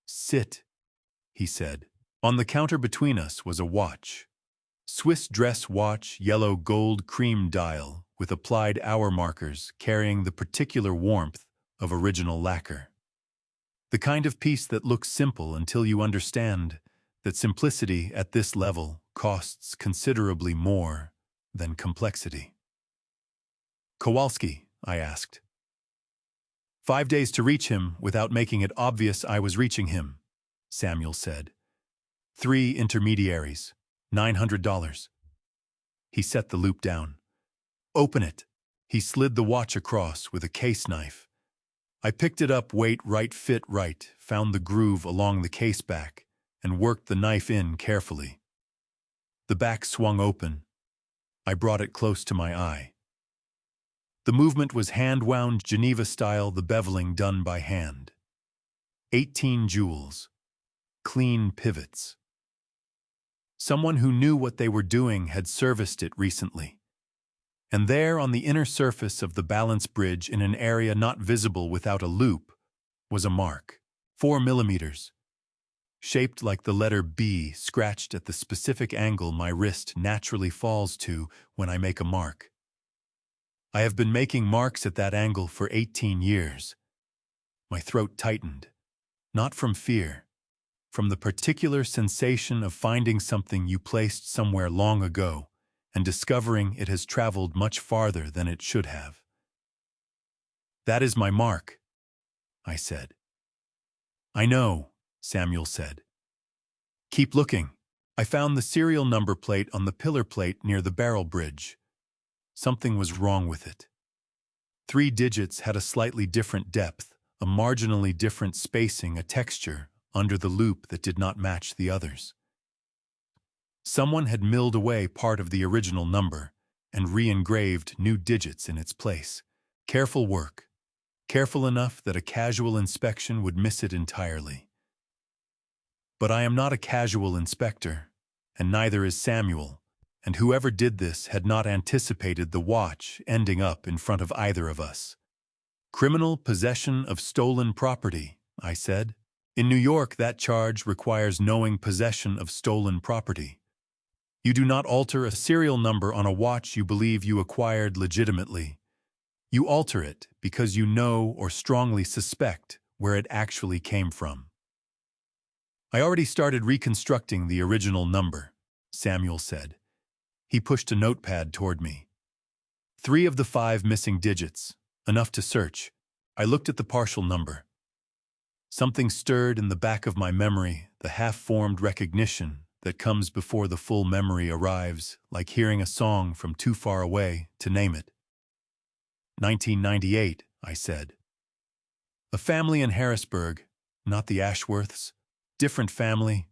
Speaker 1: Sit, he said. On the counter between us was a watch. Swiss dress watch, yellow gold cream dial, with applied hour markers carrying the particular warmth of original lacquer. The kind of piece that looks simple until you understand that simplicity at this level costs considerably more than complexity. Kowalski, I asked. 5 days to reach him without making it obvious I was reaching him, Samuel said. 3 intermediaries, $900. He set the loop down. Open it. He slid the watch across with a case knife. I picked it up, weight right, fit right, found the groove along the case back, and worked the knife in carefully. The back swung open. I brought it close to my eye. The movement was hand-wound Geneva style, the beveling done by hand. 18 jewels. Clean pivots. Someone who knew what they were doing had serviced it recently. And there, on the inner surface of the balance bridge, in an area not visible without a loop, was a mark. 4 millimeters. Shaped like the letter B, scratched at the specific angle my wrist naturally falls to when I make a mark. I have been making marks at that angle for 18 years. My throat tightened, not from fear, from the particular sensation of finding something you placed somewhere long ago and discovering it has traveled much farther than it should have. That is my mark, I said. I know, Samuel said. Keep looking. I found the serial number plate on the pillar plate near the barrel bridge. Something was wrong with it. 3 digits had a slightly different depth, a marginally different spacing, a texture under the loop that did not match the others. Someone had milled away part of the original number and re-engraved new digits in its place. Careful work. Careful enough that a casual inspection would miss it entirely. But I am not a casual inspector, and neither is Samuel, and whoever did this had not anticipated the watch ending up in front of either of us. Criminal possession of stolen property, I said. In New York, that charge requires knowing possession of stolen property. You do not alter a serial number on a watch you believe you acquired legitimately. You alter it because you know or strongly suspect where it actually came from. I already started reconstructing the original number, Samuel said. He pushed a notepad toward me. 3 of the 5 missing digits, enough to search. I looked at the partial number. Something stirred in the back of my memory, the half-formed recognition that comes before the full memory arrives, like hearing a song from too far away to name it. 1998, I said. A family in Harrisburg, not the Ashworths. Different family.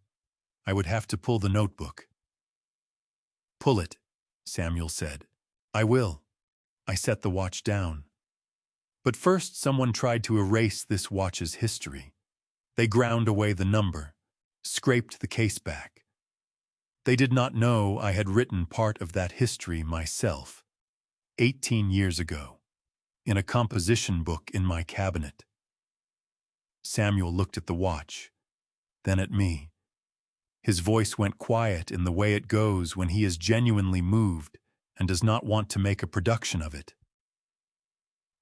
Speaker 1: I would have to pull the notebook. Pull it, Samuel said. I will. I set the watch down. But first someone tried to erase this watch's history. They ground away the number, scraped the case back. They did not know I had written part of that history myself, 18 years ago, in a composition book in my cabinet. Samuel looked at the watch, then at me. His voice went quiet in the way it goes when he is genuinely moved and does not want to make a production of it.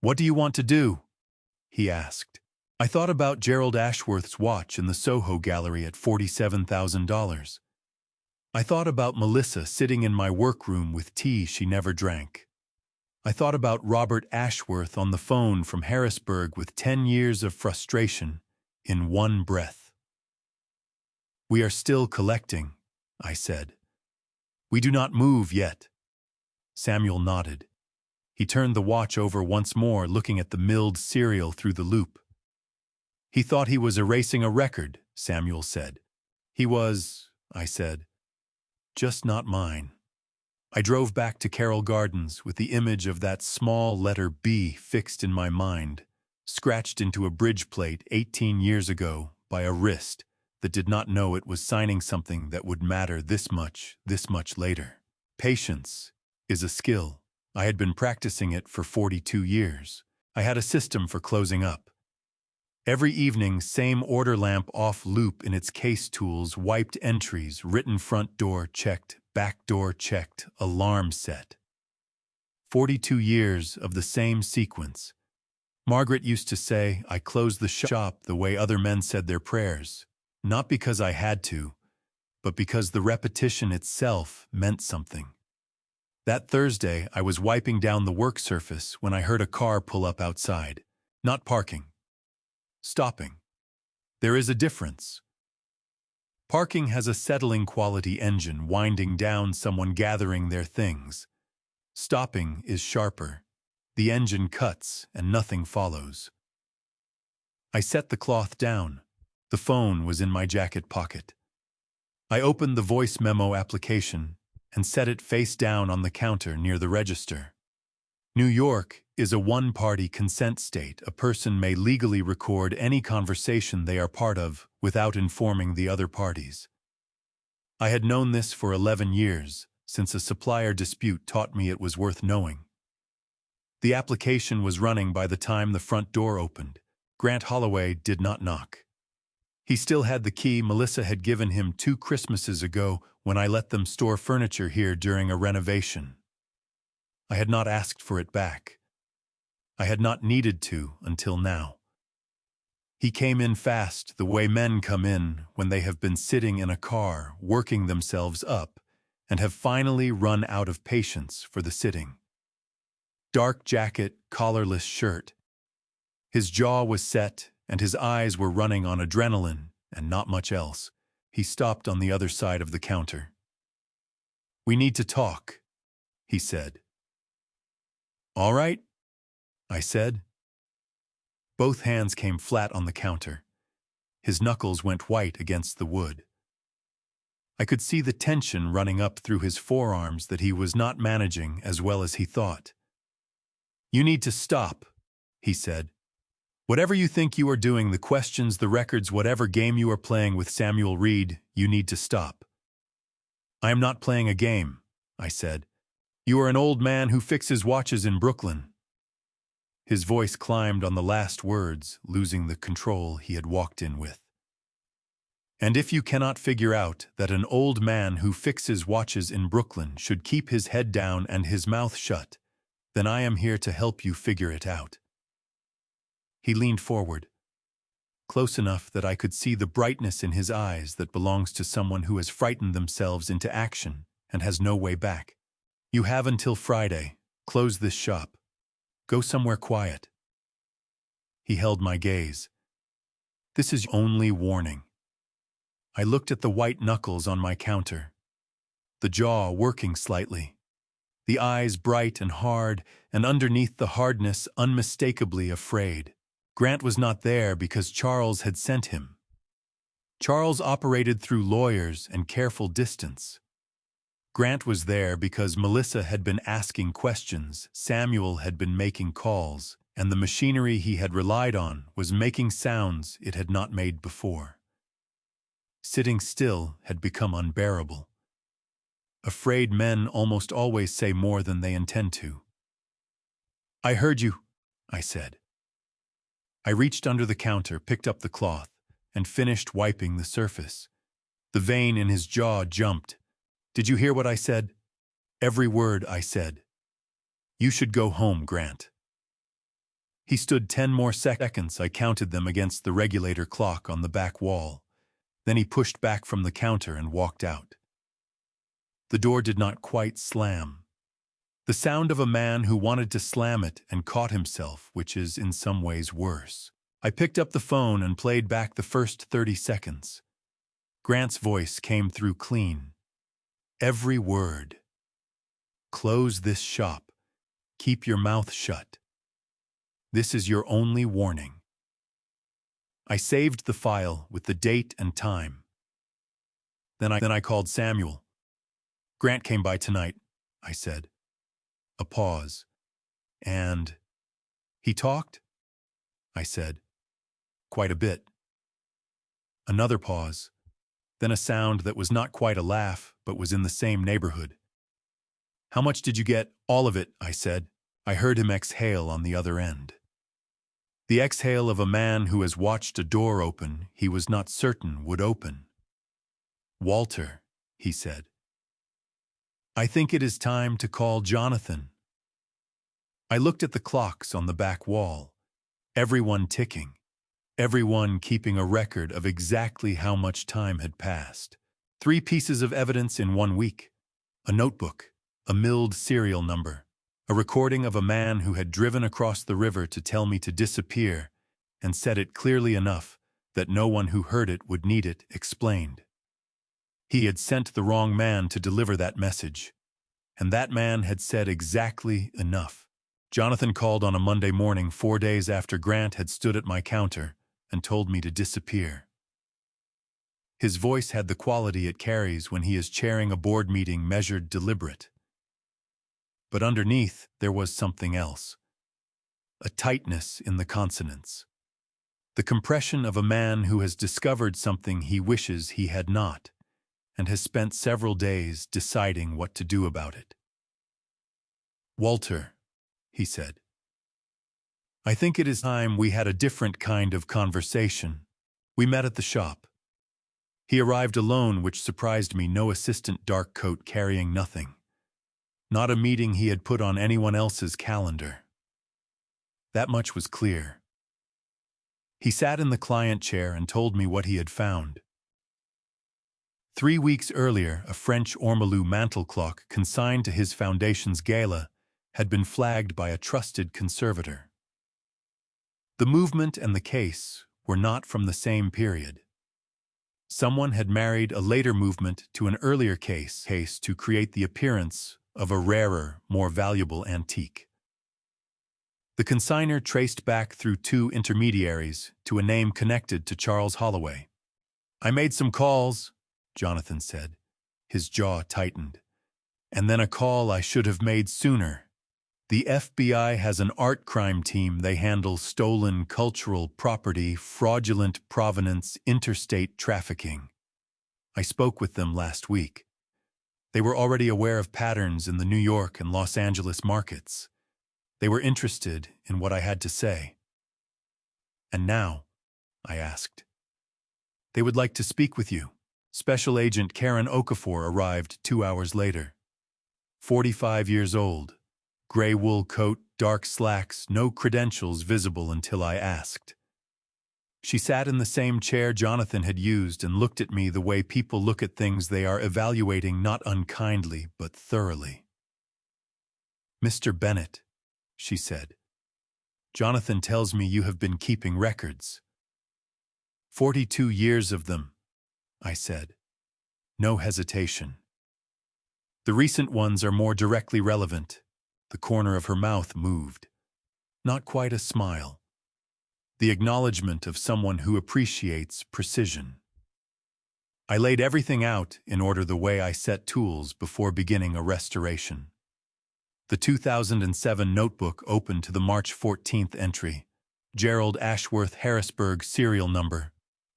Speaker 1: What do you want to do? He asked. I thought about Gerald Ashworth's watch in the Soho Gallery at $47,000. I thought about Melissa sitting in my workroom with tea she never drank. I thought about Robert Ashworth on the phone from Harrisburg with 10 years of frustration in one breath. We are still collecting, I said. We do not move yet. Samuel nodded. He turned the watch over once more, looking at the milled serial through the loop. He thought he was erasing a record, Samuel said. He was, I said. Just not mine. I drove back to Carroll Gardens with the image of that small letter B fixed in my mind, scratched into a bridge plate 18 years ago by a wrist that did not know it was signing something that would matter this much later. Patience is a skill. I had been practicing it for 42 years. I had a system for closing up. Every evening, same order lamp off loop in its case tools, wiped entries, written front door checked, back door checked, alarm set. 42 years of the same sequence. Margaret used to say, I closed the shop the way other men said their prayers, not because I had to, but because the repetition itself meant something. That Thursday, I was wiping down the work surface when I heard a car pull up outside. Not parking. Stopping. There is a difference. Parking has a settling quality engine winding down someone gathering their things. Stopping is sharper. The engine cuts and nothing follows. I set the cloth down. The phone was in my jacket pocket. I opened the voice memo application and set it face down on the counter near the register. New York is a one-party consent state. A person may legally record any conversation they are part of without informing the other parties. I had known this for 11 years, since a supplier dispute taught me it was worth knowing. The application was running by the time the front door opened. Grant Holloway did not knock. He still had the key Melissa had given him 2 Christmases ago when I let them store furniture here during a renovation. I had not asked for it back. I had not needed to until now. He came in fast, the way men come in when they have been sitting in a car, working themselves up, and have finally run out of patience for the sitting. Dark jacket, collarless shirt. His jaw was set, and his eyes were running on adrenaline and not much else. He stopped on the other side of the counter. "We need to talk," he said. "All right," I said. Both hands came flat on the counter. His knuckles went white against the wood. I could see the tension running up through his forearms that he was not managing as well as he thought. "You need to stop," he said. "Whatever you think you are doing, the questions, the records, whatever game you are playing with Samuel Reed, you need to stop." "I am not playing a game," I said. "You are an old man who fixes watches in Brooklyn." His voice climbed on the last words, losing the control he had walked in with. "And if you cannot figure out that an old man who fixes watches in Brooklyn should keep his head down and his mouth shut, then I am here to help you figure it out." He leaned forward, close enough that I could see the brightness in his eyes that belongs to someone who has frightened themselves into action and has no way back. "You have until Friday. Close this shop. Go somewhere quiet." He held my gaze. "This is your only warning." I looked at the white knuckles on my counter, the jaw working slightly, the eyes bright and hard, and underneath the hardness unmistakably afraid. Grant was not there because Charles had sent him. Charles operated through lawyers and careful distance. Grant was there because Melissa had been asking questions, Samuel had been making calls, and the machinery he had relied on was making sounds it had not made before. Sitting still had become unbearable. Afraid men almost always say more than they intend to. "I heard you," I said. I reached under the counter, picked up the cloth, and finished wiping the surface. The vein in his jaw jumped. "Did you hear what I said?" "Every word I said." "You should go home, Grant." He stood 10 more seconds. I counted them against the regulator clock on the back wall. Then he pushed back from the counter and walked out. The door did not quite slam. The sound of a man who wanted to slam it and caught himself, which is in some ways worse. I picked up the phone and played back the first 30 seconds. Grant's voice came through clean. "Every word. Close this shop. Keep your mouth shut. This is your only warning." I saved the file with the date and time. Then I called Samuel. "Grant came by tonight," I said. A pause. "And he talked?" I said. "Quite a bit." Another pause. Then a sound that was not quite a laugh, but was in the same neighborhood. "How much did you get?" "All of it," I said. I heard him exhale on the other end. The exhale of a man who has watched a door open he was not certain would open. "Walter," he said. "I think it is time to call Jonathan." I looked at the clocks on the back wall, everyone ticking, everyone keeping a record of exactly how much time had passed. 3 pieces of evidence in 1 week. A notebook, a milled serial number, a recording of a man who had driven across the river to tell me to disappear and said it clearly enough that no one who heard it would need it explained. He had sent the wrong man to deliver that message, and that man had said exactly enough. Jonathan called on a Monday morning 4 days after Grant had stood at my counter and told me to disappear. His voice had the quality it carries when he is chairing a board meeting, measured, deliberate. But underneath there was something else. A tightness in the consonants. The compression of a man who has discovered something he wishes he had not, and has spent several days deciding what to do about it. "Walter," he said, "I think it is time we had a different kind of conversation." We met at the shop. He arrived alone, which surprised me. No assistant, dark coat, carrying nothing. Not a meeting he had put on anyone else's calendar. That much was clear. He sat in the client chair and told me what he had found. 3 weeks earlier, a French ormolu mantel clock consigned to his foundation's gala had been flagged by a trusted conservator. The movement and the case were not from the same period. Someone had married a later movement to an earlier case to create the appearance of a rarer, more valuable antique. The consignor traced back through 2 intermediaries to a name connected to Charles Holloway. "I made some calls," Jonathan said. His jaw tightened. "And then a call I should have made sooner. The FBI has an art crime team. They handle stolen cultural property, fraudulent provenance, interstate trafficking. I spoke with them last week. They were already aware of patterns in the New York and Los Angeles markets. They were interested in what I had to say." "And now?" I asked. "They would like to speak with you." Special Agent Karen Okafor arrived 2 hours later. 45 years old, gray wool coat, dark slacks, no credentials visible until I asked. She sat in the same chair Jonathan had used and looked at me the way people look at things they are evaluating, not unkindly, but thoroughly. "Mr. Bennett," she said, "Jonathan tells me you have been keeping records." 42 years of them," I said. No hesitation. "The recent ones are more directly relevant." The corner of her mouth moved. Not quite a smile. The acknowledgement of someone who appreciates precision. I laid everything out in order the way I set tools before beginning a restoration. The 2007 notebook opened to the March 14th entry. Gerald Ashworth Harrisburg serial number.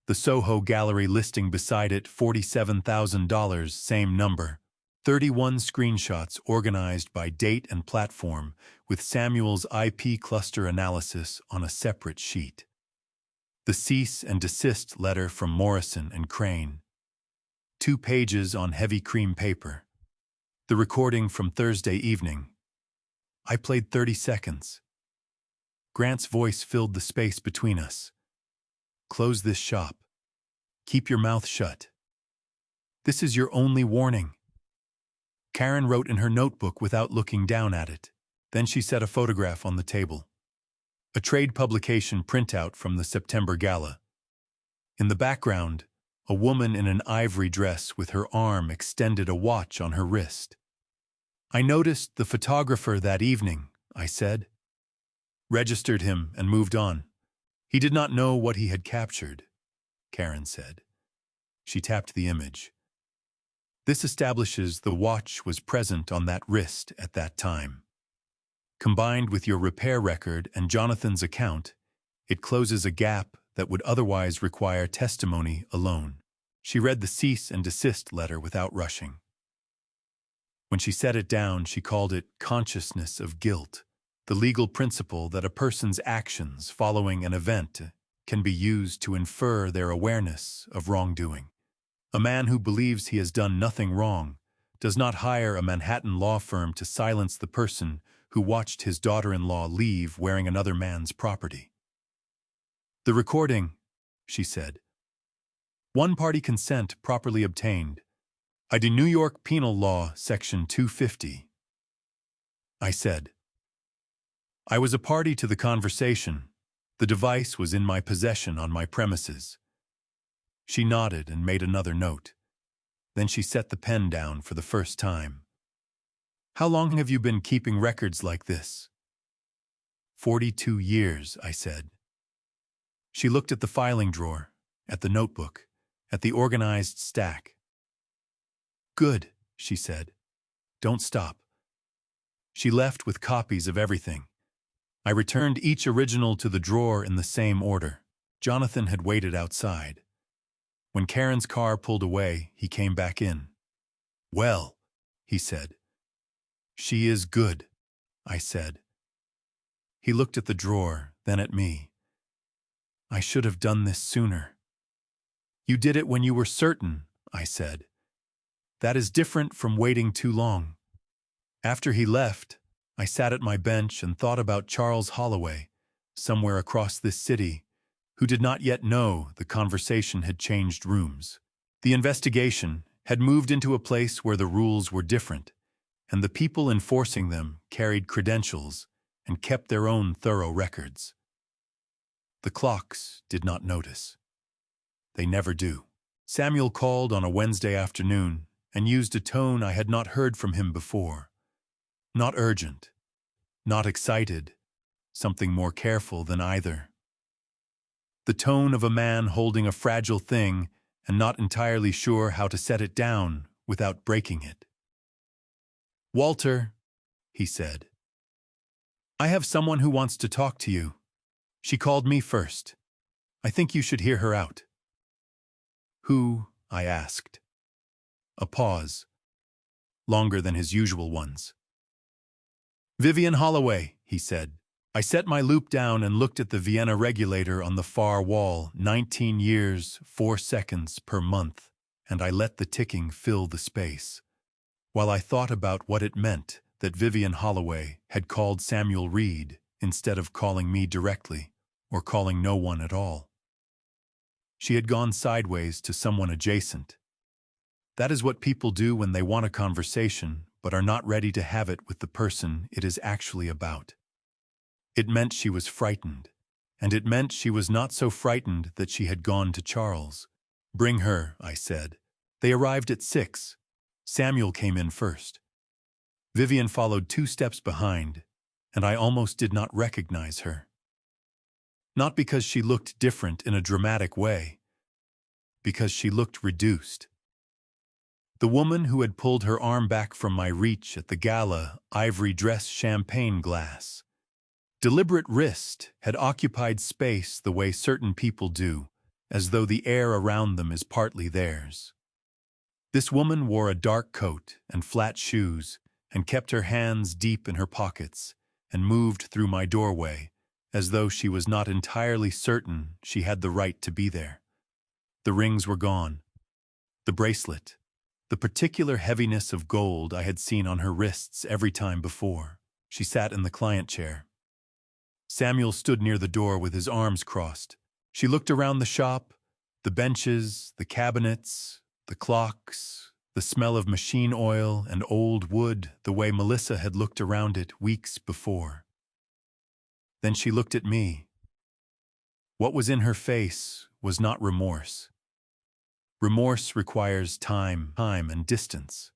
Speaker 1: The Soho Gallery listing beside it, $47,000, same number. 31 screenshots organized by date and platform, with Samuel's IP cluster analysis on a separate sheet. The cease and desist letter from Morrison and Crane. 2 pages on heavy cream paper. The recording from Thursday evening. I played 30 seconds. Grant's voice filled the space between us. "Close this shop. Keep your mouth shut. This is your only warning." Karen wrote in her notebook without looking down at it. Then she set a photograph on the table. A trade publication printout from the September gala. In the background, a woman in an ivory dress with her arm extended, a watch on her wrist. "I noticed the photographer that evening," I said. "Registered him and moved on. He did not know what he had captured," Karen said. She tapped the image. "This establishes the watch was present on that wrist at that time. Combined with your repair record and Jonathan's account, it closes a gap that would otherwise require testimony alone." She read the cease and desist letter without rushing. When she set it down, she called it consciousness of guilt, the legal principle that a person's actions following an event can be used to infer their awareness of wrongdoing. A man who believes he has done nothing wrong does not hire a Manhattan law firm to silence the person who watched his daughter-in-law leave wearing another man's property. "The recording," she said. "One-party consent properly obtained. ID New York Penal Law, Section 250. I said. "I was a party to the conversation. The device was in my possession on my premises." She nodded and made another note. Then she set the pen down for the first time. "How long have you been keeping records like this?" 42 years, I said. She looked at the filing drawer, at the notebook, at the organized stack. "Good," she said. "Don't stop." She left with copies of everything. I returned each original to the drawer in the same order. Jonathan had waited outside. When Karen's car pulled away, he came back in. "Well," he said. "She is good," I said. He looked at the drawer, then at me. "I should have done this sooner." "You did it when you were certain," I said. "That is different from waiting too long." After he left, I sat at my bench and thought about Charles Holloway, somewhere across this city, who did not yet know the conversation had changed rooms. The investigation had moved into a place where the rules were different, and the people enforcing them carried credentials and kept their own thorough records. The clocks did not notice. They never do. Samuel called on a Wednesday afternoon and used a tone I had not heard from him before. Not urgent, not excited, something more careful than either. The tone of a man holding a fragile thing and not entirely sure how to set it down without breaking it. "Walter," he said, "I have someone who wants to talk to you. She called me first. I think you should hear her out." "Who?" I asked. A pause, longer than his usual ones. "Vivian Holloway," he said. I set my loop down and looked at the Vienna regulator on the far wall, 19 years, 4 seconds per month, and I let the ticking fill the space, while I thought about what it meant that Vivian Holloway had called Samuel Reed instead of calling me directly or calling no one at all. She had gone sideways to someone adjacent. That is what people do when they want a conversation but are not ready to have it with the person it is actually about. It meant she was frightened, and it meant she was not so frightened that she had gone to Charles. "Bring her," I said. They arrived at 6. Samuel came in first. Vivian followed 2 steps behind, and I almost did not recognize her. Not because she looked different in a dramatic way, because she looked reduced. The woman who had pulled her arm back from my reach at the gala ivory dress champagne glass. Deliberate wrist had occupied space the way certain people do, as though the air around them is partly theirs. This woman wore a dark coat and flat shoes and kept her hands deep in her pockets and moved through my doorway as though she was not entirely certain she had the right to be there. The rings were gone. The bracelet, the particular heaviness of gold I had seen on her wrists every time before. She sat in the client chair. Samuel stood near the door with his arms crossed. She looked around the shop, the benches, the cabinets, the clocks, the smell of machine oil and old wood the way Melissa had looked around it weeks before. Then she looked at me. What was in her face was not remorse. Remorse requires time and distance.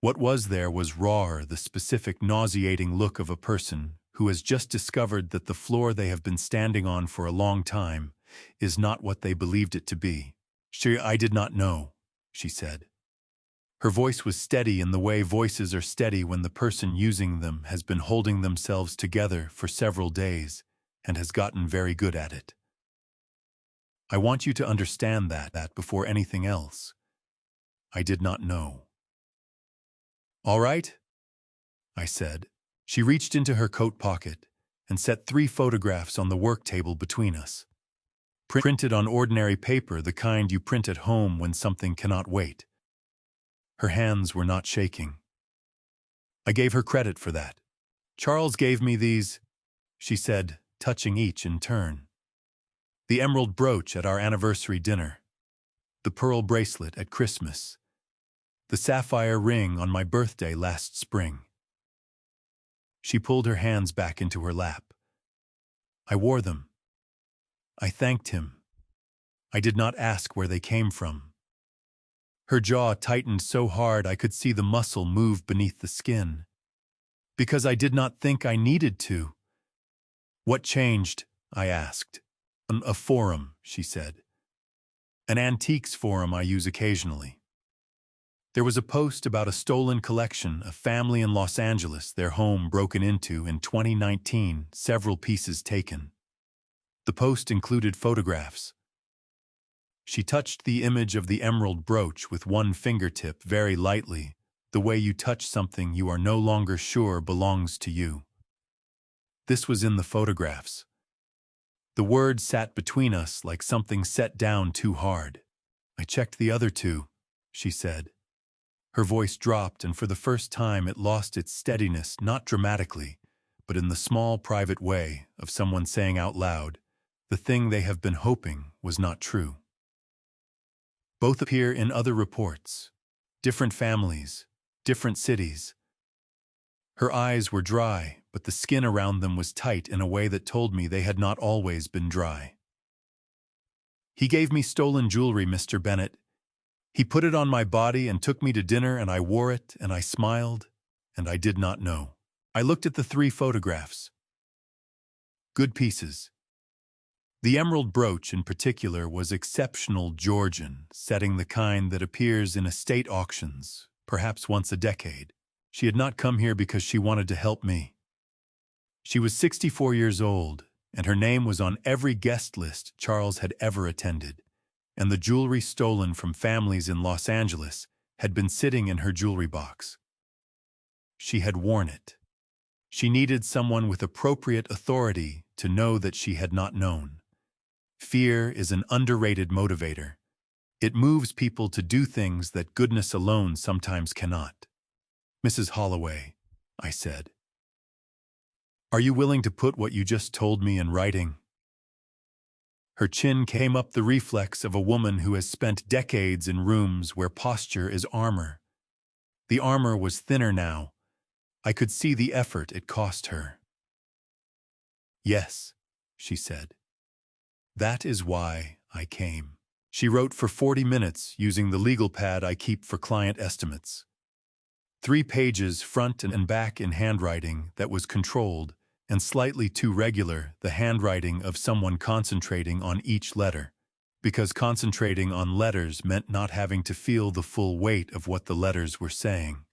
Speaker 1: What was there was raw, the specific nauseating look of a person who has just discovered that the floor they have been standing on for a long time is not what they believed it to be. "I did not know," she said. Her voice was steady in the way voices are steady when the person using them has been holding themselves together for several days and has gotten very good at it. "I want you to understand that before anything else. I did not know." "All right," I said. She reached into her coat pocket and set 3 photographs on the work table between us. Printed on ordinary paper, the kind you print at home when something cannot wait. Her hands were not shaking. I gave her credit for that. "Charles gave me these," she said, touching each in turn. "The emerald brooch at our anniversary dinner. The pearl bracelet at Christmas. The sapphire ring on my birthday last spring." She pulled her hands back into her lap. "I wore them. I thanked him. I did not ask where they came from." Her jaw tightened so hard I could see the muscle move beneath the skin. "Because I did not think I needed to." "What changed?" I asked. A forum," she said. "An antiques forum I use occasionally. There was a post about a stolen collection, a family in Los Angeles, their home broken into in 2019, several pieces taken. The post included photographs." She touched the image of the emerald brooch with one fingertip very lightly, the way you touch something you are no longer sure belongs to you. "This was in the photographs." The word sat between us like something set down too hard. "I checked the other 2, she said. Her voice dropped, and for the first time it lost its steadiness, not dramatically, but in the small private way of someone saying out loud, the thing they have been hoping was not true. "Both appear in other reports. Different families, different cities." Her eyes were dry, but the skin around them was tight in a way that told me they had not always been dry. "He gave me stolen jewelry, Mr. Bennett. He put it on my body and took me to dinner, and I wore it, and I smiled, and I did not know." I looked at the 3 photographs. Good pieces. The emerald brooch in particular was exceptional Georgian, setting the kind that appears in estate auctions, perhaps once a decade. She had not come here because she wanted to help me. She was 64 years old, and her name was on every guest list Charles had ever attended, and the jewelry stolen from families in Los Angeles had been sitting in her jewelry box. She had worn it. She needed someone with appropriate authority to know that she had not known. Fear is an underrated motivator. It moves people to do things that goodness alone sometimes cannot. "Mrs. Holloway," I said, "are you willing to put what you just told me in writing?" Her chin came up, the reflex of a woman who has spent decades in rooms where posture is armor. The armor was thinner now. I could see the effort it cost her. "Yes," she said. "That is why I came." She wrote for 40 minutes using the legal pad I keep for client estimates. 3 pages front and back in handwriting that was controlled and slightly too regular, the handwriting of someone concentrating on each letter, because concentrating on letters meant not having to feel the full weight of what the letters were saying.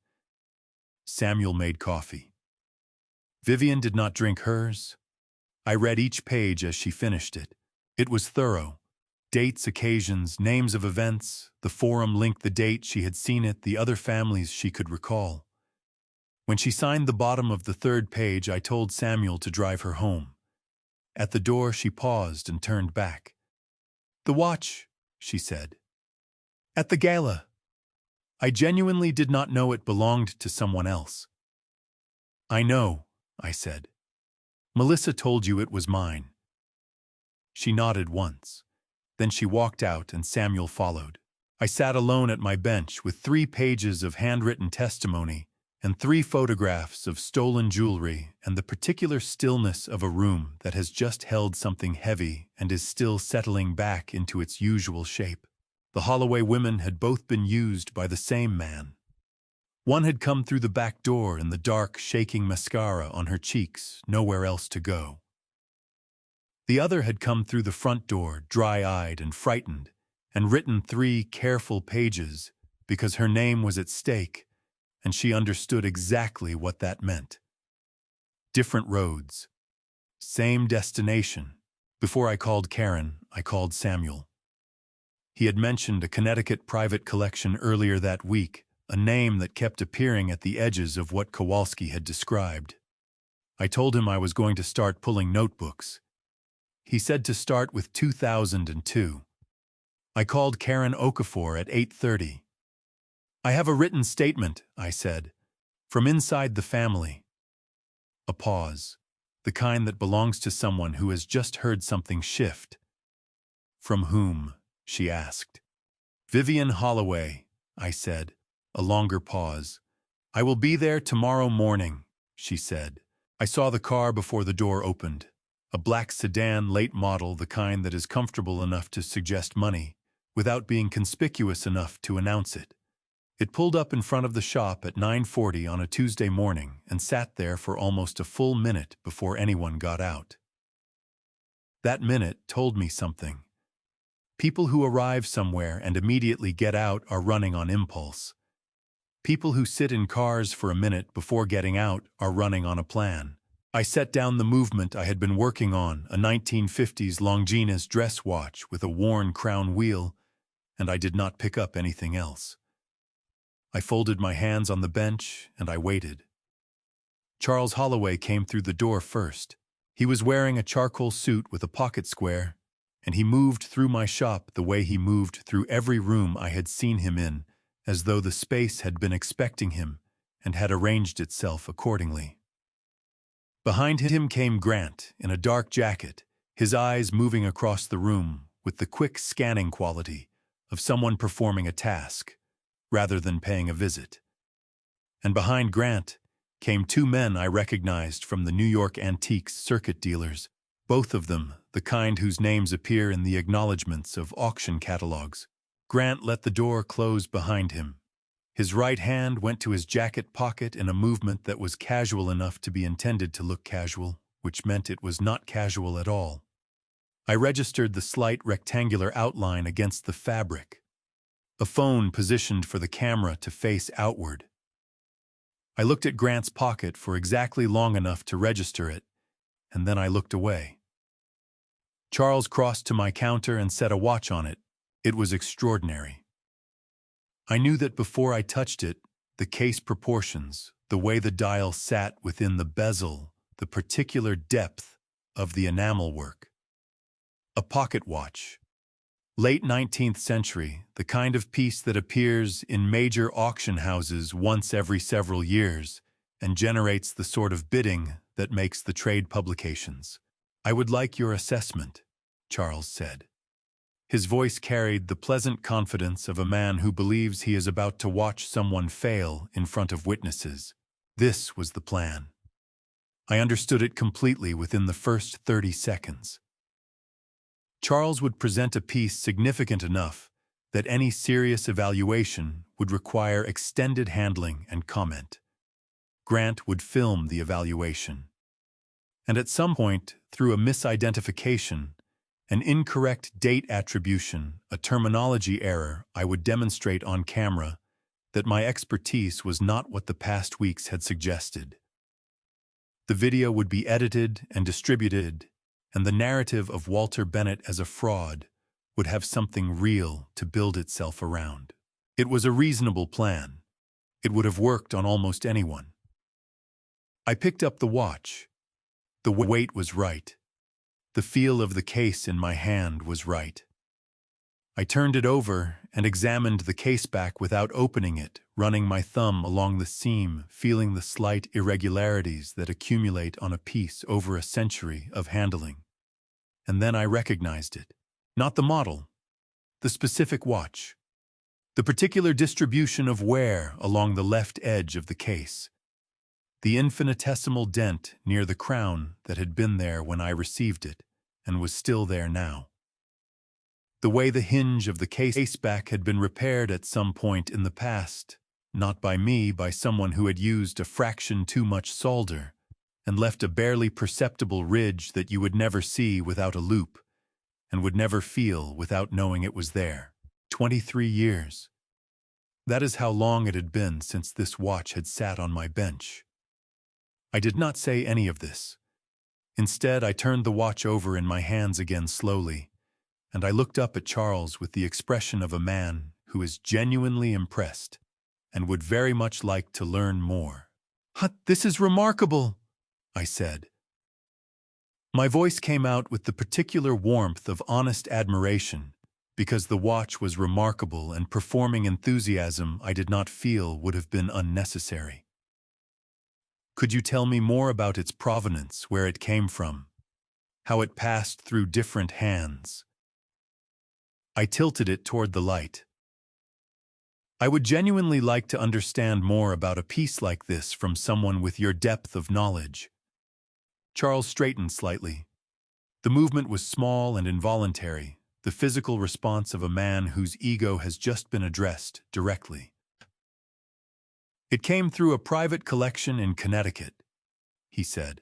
Speaker 1: Samuel made coffee. Vivian did not drink hers. I read each page as she finished it. It was thorough. Dates, occasions, names of events, the forum linked the date she had seen it, the other families she could recall. When she signed the bottom of the 3rd page, I told Samuel to drive her home. At the door, she paused and turned back. "The watch," she said. "At the gala. I genuinely did not know it belonged to someone else." "I know," I said. "Melissa told you it was mine." She nodded once. Then she walked out and Samuel followed. I sat alone at my bench with 3 pages of handwritten testimony and 3 photographs of stolen jewelry and the particular stillness of a room that has just held something heavy and is still settling back into its usual shape. The Holloway women had both been used by the same man. One had come through the back door in the dark, shaking mascara on her cheeks, nowhere else to go. The other had come through the front door, dry-eyed and frightened, and written 3 careful pages because her name was at stake, and she understood exactly what that meant. Different roads. Same destination. Before I called Karen, I called Samuel. He had mentioned a Connecticut private collection earlier that week, a name that kept appearing at the edges of what Kowalski had described. I told him I was going to start pulling notebooks. He said to start with 2002. I called Karen Okafor at 8:30. "I have a written statement," I said, "from inside the family." A pause, the kind that belongs to someone who has just heard something shift. "From whom?" she asked. "Vivian Holloway," I said. A longer pause. "I will be there tomorrow morning," she said. I saw the car before the door opened. A black sedan, late model, the kind that is comfortable enough to suggest money, without being conspicuous enough to announce it. It pulled up in front of the shop at 9:40 on a Tuesday morning and sat there for almost a full minute before anyone got out. That minute told me something. People who arrive somewhere and immediately get out are running on impulse. People who sit in cars for a minute before getting out are running on a plan. I set down the movement I had been working on, a 1950s Longines dress watch with a worn crown wheel, and I did not pick up anything else. I folded my hands on the bench and I waited. Charles Holloway came through the door first. He was wearing a charcoal suit with a pocket square, and he moved through my shop the way he moved through every room I had seen him in, as though the space had been expecting him and had arranged itself accordingly. Behind him came Grant in a dark jacket, his eyes moving across the room with the quick scanning quality of someone performing a task rather than paying a visit. And behind Grant came two men I recognized from the New York antiques circuit dealers, both of them the kind whose names appear in the acknowledgments of auction catalogs. Grant let the door close behind him. His right hand went to his jacket pocket in a movement that was casual enough to be intended to look casual, which meant it was not casual at all. I registered the slight rectangular outline against the fabric, a phone positioned for the camera to face outward. I looked at Grant's pocket for exactly long enough to register it, and then I looked away. Charles crossed to my counter and set a watch on it. It was extraordinary. I knew that before I touched it, the case proportions, the way the dial sat within the bezel, the particular depth of the enamel work. A pocket watch. Late 19th century, the kind of piece that appears in major auction houses once every several years and generates the sort of bidding that makes the trade publications. "I would like your assessment," Charles said. His voice carried the pleasant confidence of a man who believes he is about to watch someone fail in front of witnesses. This was the plan. I understood it completely within the first 30 seconds. Charles would present a piece significant enough that any serious evaluation would require extended handling and comment. Grant would film the evaluation. And at some point, through a misidentification, an incorrect date attribution, a terminology error, I would demonstrate on camera that my expertise was not what the past weeks had suggested. The video would be edited and distributed, and the narrative of Walter Bennett as a fraud would have something real to build itself around. It was a reasonable plan. It would have worked on almost anyone. I picked up the watch. The weight was right. The feel of the case in my hand was right. I turned it over and examined the case back without opening it, running my thumb along the seam, feeling the slight irregularities that accumulate on a piece over a century of handling. And then I recognized it. Not the model, the specific watch. The particular distribution of wear along the left edge of the case. The infinitesimal dent near the crown that had been there when I received it, and was still there now. The way the hinge of the case back had been repaired at some point in the past, not by me, by someone who had used a fraction too much solder, and left a barely perceptible ridge that you would never see without a loop, and would never feel without knowing it was there. 23 years. That is how long it had been since this watch had sat on my bench. I did not say any of this. Instead, I turned the watch over in my hands again slowly, and I looked up at Charles with the expression of a man who is genuinely impressed and would very much like to learn more. "This is remarkable," I said. My voice came out with the particular warmth of honest admiration, because the watch was remarkable and performing enthusiasm I did not feel would have been unnecessary. "Could you tell me more about its provenance, where it came from, how it passed through different hands?" I tilted it toward the light. "I would genuinely like to understand more about a piece like this from someone with your depth of knowledge." Charles straightened slightly. The movement was small and involuntary, the physical response of a man whose ego has just been addressed directly. "It came through a private collection in Connecticut," he said.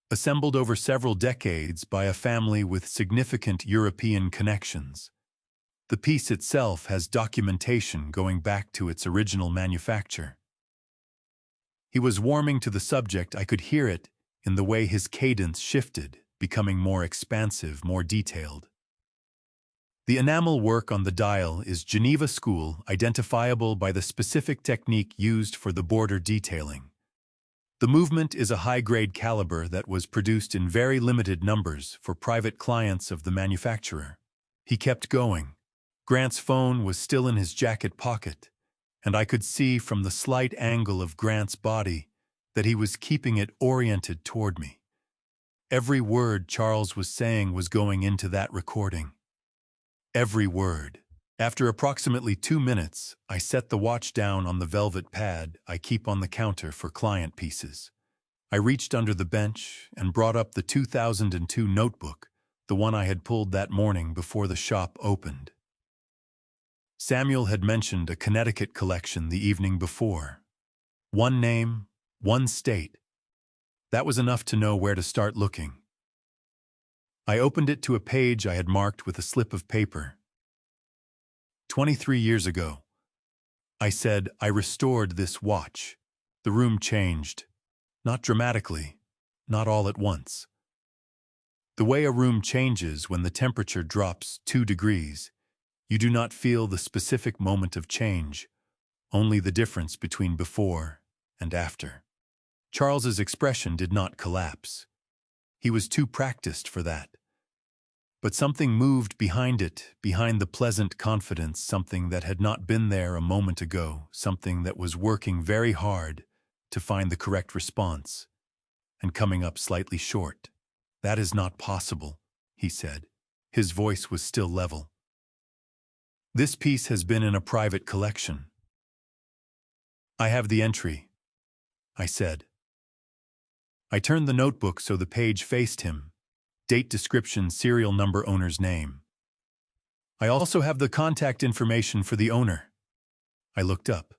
Speaker 1: "Assembled over several decades by a family with significant European connections. The piece itself has documentation going back to its original manufacture." He was warming to the subject. I could hear it in the way his cadence shifted, becoming more expansive, more detailed. "The enamel work on the dial is Geneva school, identifiable by the specific technique used for the border detailing. The movement is a high-grade caliber that was produced in very limited numbers for private clients of the manufacturer." He kept going. Grant's phone was still in his jacket pocket, and I could see from the slight angle of Grant's body that he was keeping it oriented toward me. Every word Charles was saying was going into that recording. Every word. After approximately 2 minutes, I set the watch down on the velvet pad I keep on the counter for client pieces. I reached under the bench and brought up the 2002 notebook, the one I had pulled that morning before the shop opened. Samuel had mentioned a Connecticut collection the evening before. One name, one state. That was enough to know where to start looking. I opened it to a page I had marked with a slip of paper. 23 years ago, I said, I restored this watch. The room changed. Not dramatically, not all at once. The way a room changes when the temperature drops 2 degrees, you do not feel the specific moment of change, only the difference between before and after. Charles's expression did not collapse. He was too practiced for that. But something moved behind it, behind the pleasant confidence, something that had not been there a moment ago, something that was working very hard to find the correct response, and coming up slightly short. That is not possible, he said. His voice was still level. This piece has been in a private collection. I have the entry, I said. I turned the notebook so the page faced him. Date, description, serial number, owner's name. I also have the contact information for the owner. I looked up.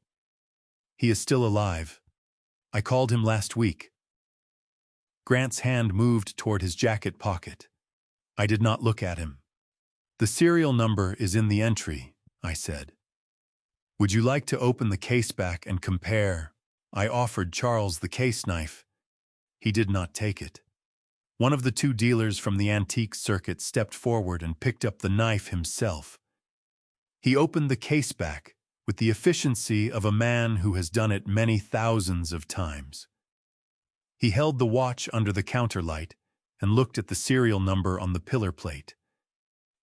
Speaker 1: He is still alive. I called him last week. Grant's hand moved toward his jacket pocket. I did not look at him. The serial number is in the entry, I said. Would you like to open the case back and compare? I offered Charles the case knife. He did not take it. One of the 2 dealers from the antique circuit stepped forward and picked up the knife himself. He opened the case back with the efficiency of a man who has done it many thousands of times. He held the watch under the counter light and looked at the serial number on the pillar plate.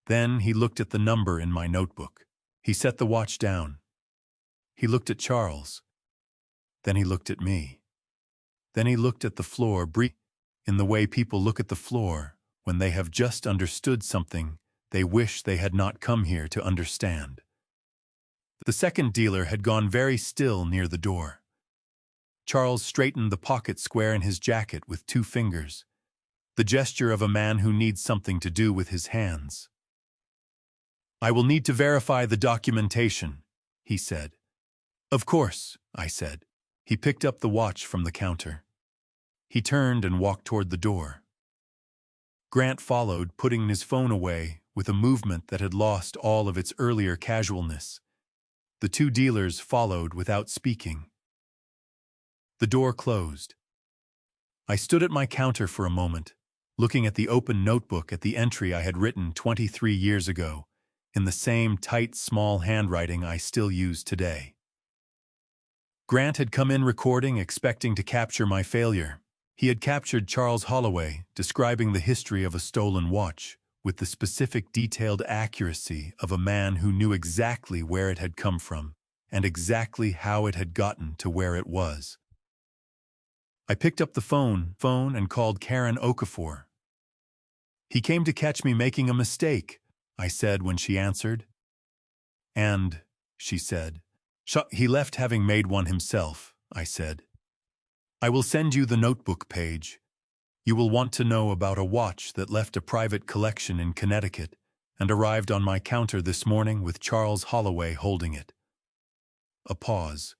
Speaker 1: Then he looked at the number in my notebook. He set the watch down. He looked at Charles. Then he looked at me. Then he looked at the floor, in the way people look at the floor when they have just understood something they wish they had not come here to understand. The second dealer had gone very still near the door. Charles straightened the pocket square in his jacket with 2 fingers, the gesture of a man who needs something to do with his hands. I will need to verify the documentation, he said. Of course, I said. He picked up the watch from the counter. He turned and walked toward the door. Grant followed, putting his phone away with a movement that had lost all of its earlier casualness. The 2 dealers followed without speaking. The door closed. I stood at my counter for a moment, looking at the open notebook at the entry I had written 23 years ago, in the same tight, small handwriting I still use today. Grant had come in recording, expecting to capture my failure. He had captured Charles Holloway, describing the history of a stolen watch, with the specific detailed accuracy of a man who knew exactly where it had come from, and exactly how it had gotten to where it was. I picked up the phone and called Karen Okafor. He came to catch me making a mistake, I said when she answered. And, she said, he left having made one himself, I said. I will send you the notebook page. You will want to know about a watch that left a private collection in Connecticut and arrived on my counter this morning with Charles Holloway holding it. A pause.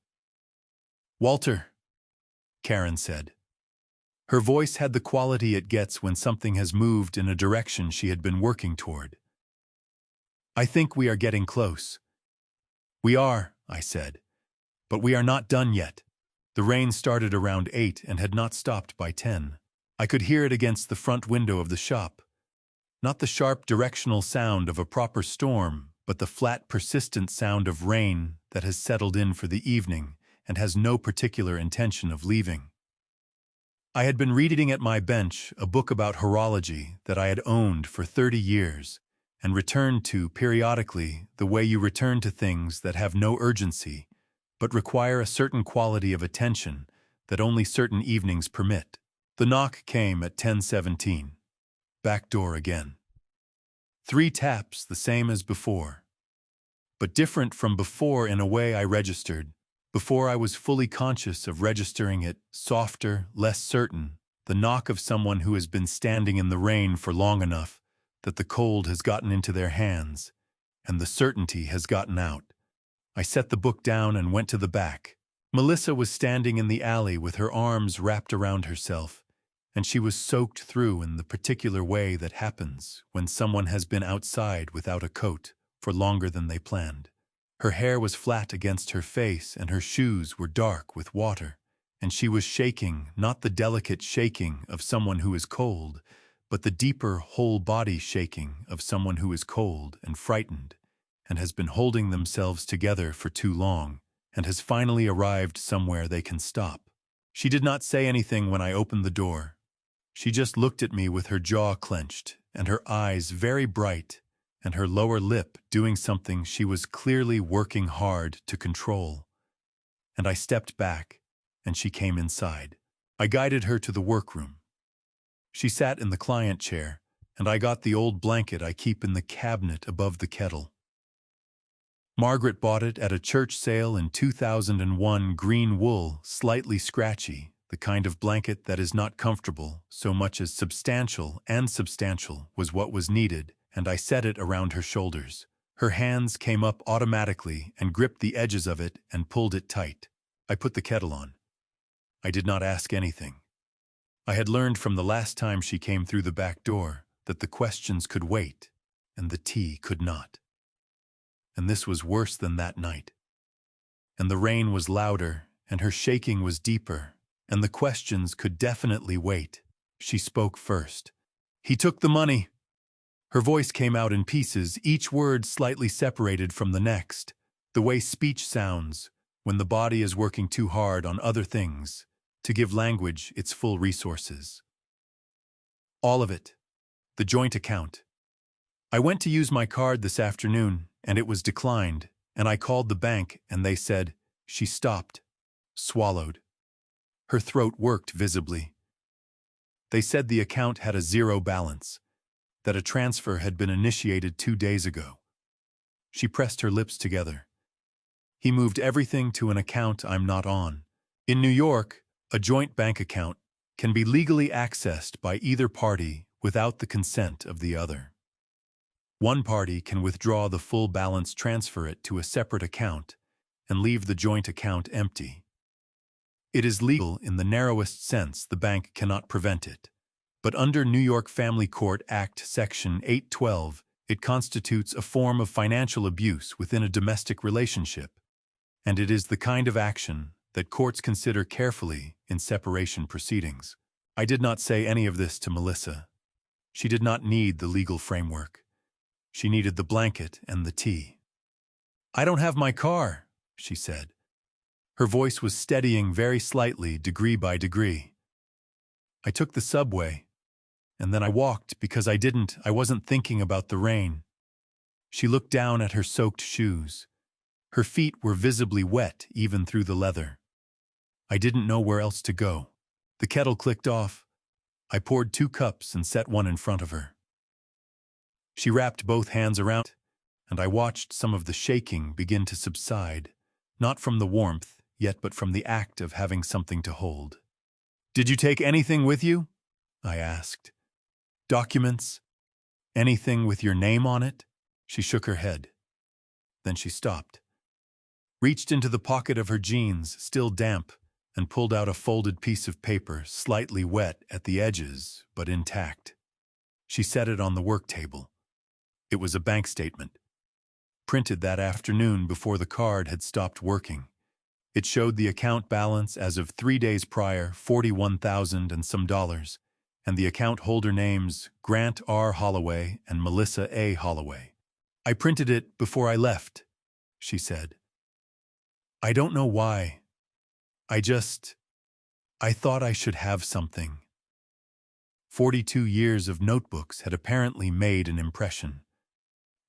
Speaker 1: Walter, Karen said. Her voice had the quality it gets when something has moved in a direction she had been working toward. I think we are getting close. We are, I said. But we are not done yet. The rain started around 8 and had not stopped by 10. I could hear it against the front window of the shop. Not the sharp directional sound of a proper storm, but the flat, persistent sound of rain that has settled in for the evening and has no particular intention of leaving. I had been reading at my bench a book about horology that I had owned for 30 years and returned to periodically, the way you return to things that have no urgency but require a certain quality of attention that only certain evenings permit. The knock came at 10:17. Back door again. 3 taps, the same as before. but different from before in a way I registered. Before I was fully conscious of registering it, softer, less certain, the knock of someone who has been standing in the rain for long enough that the cold has gotten into their hands, and the certainty has gotten out. I set the book down and went to the back. Melissa was standing in the alley with her arms wrapped around herself, and she was soaked through in the particular way that happens when someone has been outside without a coat for longer than they planned. Her hair was flat against her face and her shoes were dark with water, and she was shaking, not the delicate shaking of someone who is cold, but the deeper whole-body shaking of someone who is cold and frightened, and has been holding themselves together for too long, and has finally arrived somewhere they can stop. She did not say anything when I opened the door. She just looked at me with her jaw clenched, and her eyes very bright, and her lower lip doing something she was clearly working hard to control. And I stepped back, and she came inside. I guided her to the workroom. She sat in the client chair, and I got the old blanket I keep in the cabinet above the kettle. Margaret bought it at a church sale in 2001, green wool, slightly scratchy, the kind of blanket that is not comfortable so much as substantial, and substantial was what was needed, and I set it around her shoulders. Her hands came up automatically and gripped the edges of it and pulled it tight. I put the kettle on. I did not ask anything. I had learned from the last time she came through the back door that the questions could wait and the tea could not. And this was worse than that night. And the rain was louder, and her shaking was deeper, and the questions could definitely wait. She spoke first. "He took the money." Her voice came out in pieces, each word slightly separated from the next, the way speech sounds when the body is working too hard on other things to give language its full resources. All of it. The joint account. I went to use my card this afternoon, and it was declined, and I called the bank, and they said. She stopped, swallowed. Her throat worked visibly. They said the account had a zero balance, that a transfer had been initiated 2 days ago. She pressed her lips together. He moved everything to an account I'm not on. In New York, a joint bank account can be legally accessed by either party without the consent of the other. One party can withdraw the full balance, transfer it to a separate account, and leave the joint account empty. It is legal in the narrowest sense. The bank cannot prevent it. But under New York Family Court Act Section 812, it constitutes a form of financial abuse within a domestic relationship, and it is the kind of action that courts consider carefully in separation proceedings. I did not say any of this to Melissa. She did not need the legal framework. She needed the blanket and the tea. "I don't have my car," she said. Her voice was steadying very slightly, degree by degree. "I took the subway, and then I walked because I wasn't thinking about the rain." She looked down at her soaked shoes. Her feet were visibly wet even through the leather. "I didn't know where else to go." The kettle clicked off. I poured 2 cups and set one in front of her. She wrapped both hands around it, and I watched some of the shaking begin to subside, not from the warmth yet but from the act of having something to hold. "Did you take anything with you?" I asked. "Documents? Anything with your name on it?" She shook her head. Then she stopped, reached into the pocket of her jeans, still damp, and pulled out a folded piece of paper, slightly wet at the edges, but intact. She set it on the work table. It was a bank statement, printed that afternoon before the card had stopped working. It showed the account balance as of 3 days prior, $41,000 and some dollars, and the account holder names Grant R. Holloway and Melissa A. Holloway. "I printed it before I left," she said. "I don't know why. I thought I should have something." 42 years of notebooks had apparently made an impression.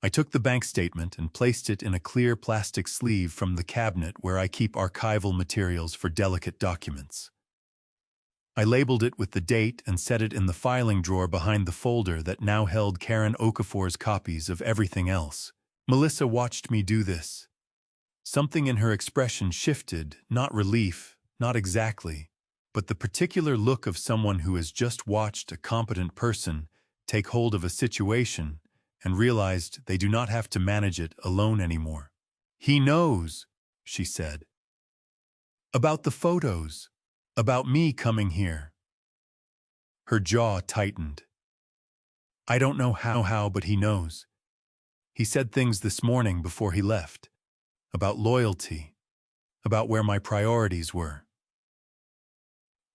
Speaker 1: I took the bank statement and placed it in a clear plastic sleeve from the cabinet where I keep archival materials for delicate documents. I labeled it with the date and set it in the filing drawer behind the folder that now held Karen Okafor's copies of everything else. Melissa watched me do this. Something in her expression shifted, not relief, not exactly, but the particular look of someone who has just watched a competent person take hold of a situation and realized they do not have to manage it alone anymore. He knows, she said. About the photos. About me coming here. Her jaw tightened. I don't know how, but he knows. He said things this morning before he left. About loyalty. About where my priorities were.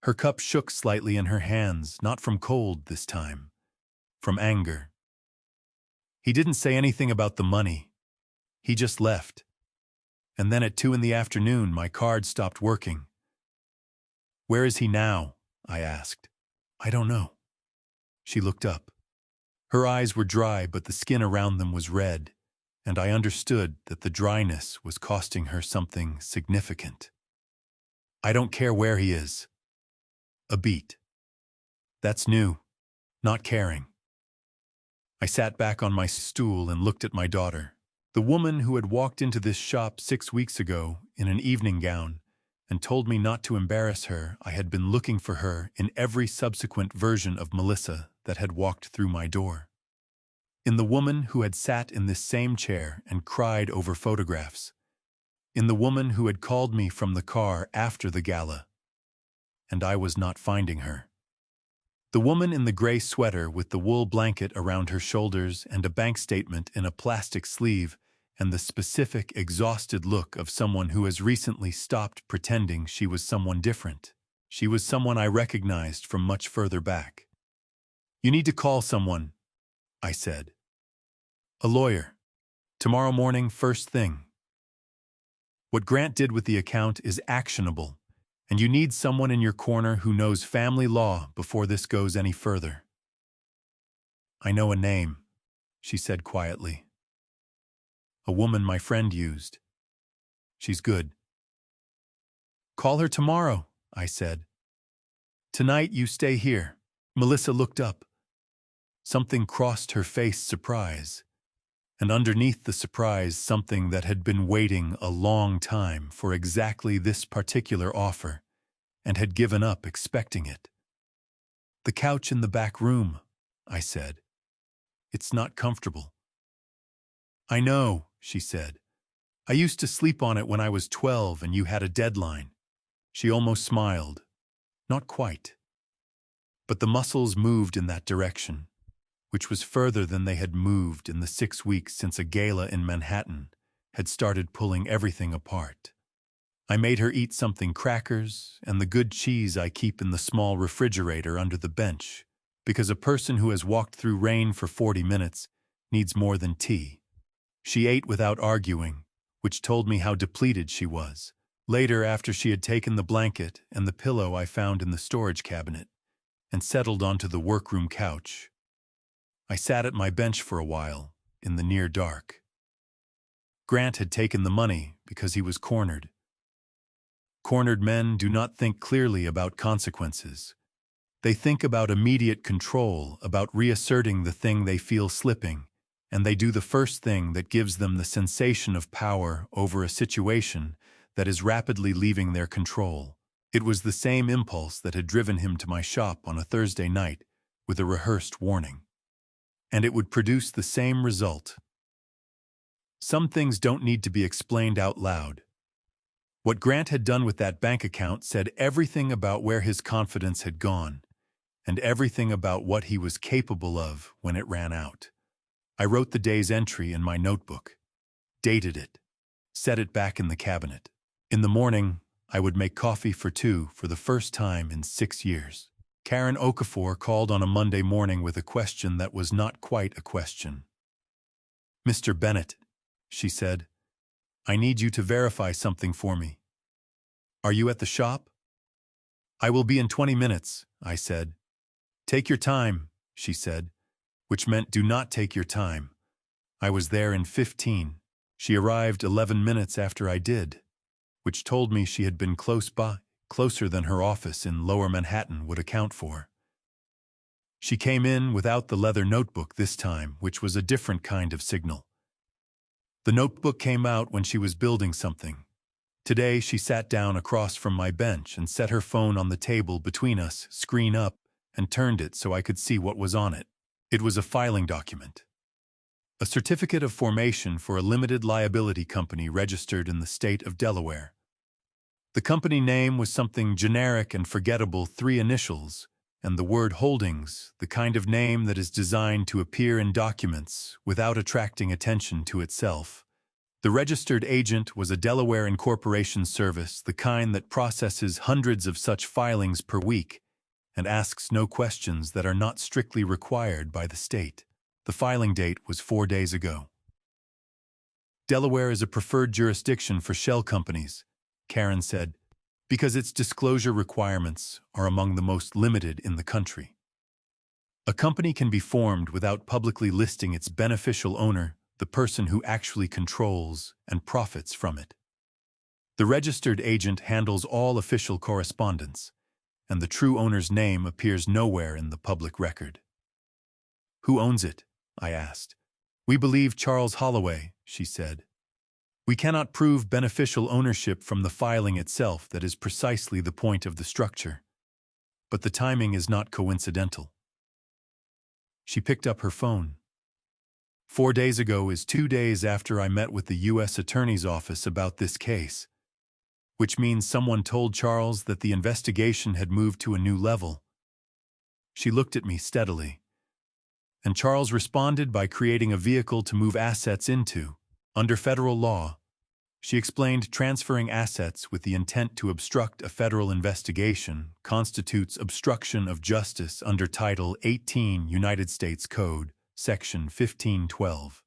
Speaker 1: Her cup shook slightly in her hands, not from cold this time. From anger. He didn't say anything about the money. He just left. And then at 2 in the afternoon, my card stopped working. Where is he now? I asked. I don't know. She looked up. Her eyes were dry, but the skin around them was red, and I understood that the dryness was costing her something significant. I don't care where he is. A beat. That's new. Not caring. I sat back on my stool and looked at my daughter, the woman who had walked into this shop 6 weeks ago in an evening gown and told me not to embarrass her. I had been looking for her in every subsequent version of Melissa that had walked through my door. In the woman who had sat in this same chair and cried over photographs. In the woman who had called me from the car after the gala. And I was not finding her. The woman in the gray sweater with the wool blanket around her shoulders and a bank statement in a plastic sleeve, and the specific, exhausted look of someone who has recently stopped pretending she was someone different. She was someone I recognized from much further back. You need to call someone, I said. A lawyer. Tomorrow morning, first thing. What Grant did with the account is actionable, and you need someone in your corner who knows family law before this goes any further. I know a name, she said quietly. A woman my friend used. She's good. Call her tomorrow, I said. Tonight you stay here. Melissa looked up. Something crossed her face, surprise. And underneath the surprise, something that had been waiting a long time for exactly this particular offer, and had given up expecting it. The couch in the back room, I said. It's not comfortable. I know, she said. I used to sleep on it when I was 12 and you had a deadline. She almost smiled. Not quite. But the muscles moved in that direction, which was further than they had moved in the 6 weeks since a gala in Manhattan had started pulling everything apart. I made her eat something crackers and the good cheese I keep in the small refrigerator under the bench, because a person who has walked through rain for 40 minutes needs more than tea. She ate without arguing, which told me how depleted she was. Later, after she had taken the blanket and the pillow I found in the storage cabinet and settled onto the workroom couch, I sat at my bench for a while, in the near dark. Grant had taken the money because he was cornered. Cornered men do not think clearly about consequences. They think about immediate control, about reasserting the thing they feel slipping, and they do the first thing that gives them the sensation of power over a situation that is rapidly leaving their control. It was the same impulse that had driven him to my shop on a Thursday night with a rehearsed warning. And it would produce the same result. Some things don't need to be explained out loud. What Grant had done with that bank account said everything about where his confidence had gone, and everything about what he was capable of when it ran out. I wrote the day's entry in my notebook, dated it, set it back in the cabinet. In the morning, I would make coffee for 2 for the first time in 6 years. Karen Okafor called on a Monday morning with a question that was not quite a question. Mr. Bennett, she said, I need you to verify something for me. Are you at the shop? I will be in 20 minutes, I said. Take your time, she said, which meant do not take your time. I was there in 15. She arrived 11 minutes after I did, which told me she had been close by, closer than her office in Lower Manhattan would account for. She came in without the leather notebook this time, which was a different kind of signal. The notebook came out when she was building something. Today, she sat down across from my bench and set her phone on the table between us, screen up, and turned it so I could see what was on it. It was a filing document. A certificate of formation for a limited liability company registered in the state of Delaware. The company name was something generic and forgettable, 3 initials, and the word holdings, the kind of name that is designed to appear in documents without attracting attention to itself. The registered agent was a Delaware Incorporation service, the kind that processes hundreds of such filings per week and asks no questions that are not strictly required by the state. The filing date was 4 days ago. Delaware is a preferred jurisdiction for shell companies, Karen said, because its disclosure requirements are among the most limited in the country. A company can be formed without publicly listing its beneficial owner, the person who actually controls and profits from it. The registered agent handles all official correspondence, and the true owner's name appears nowhere in the public record. Who owns it? I asked. We believe Charles Holloway, she said. We cannot prove beneficial ownership from the filing itself. That is precisely the point of the structure. But the timing is not coincidental. She picked up her phone. 4 days ago is 2 days after I met with the U.S. Attorney's Office about this case, which means someone told Charles that the investigation had moved to a new level. She looked at me steadily, and Charles responded by creating a vehicle to move assets into. Under federal law, she explained, transferring assets with the intent to obstruct a federal investigation constitutes obstruction of justice under Title 18 United States Code, Section 1512.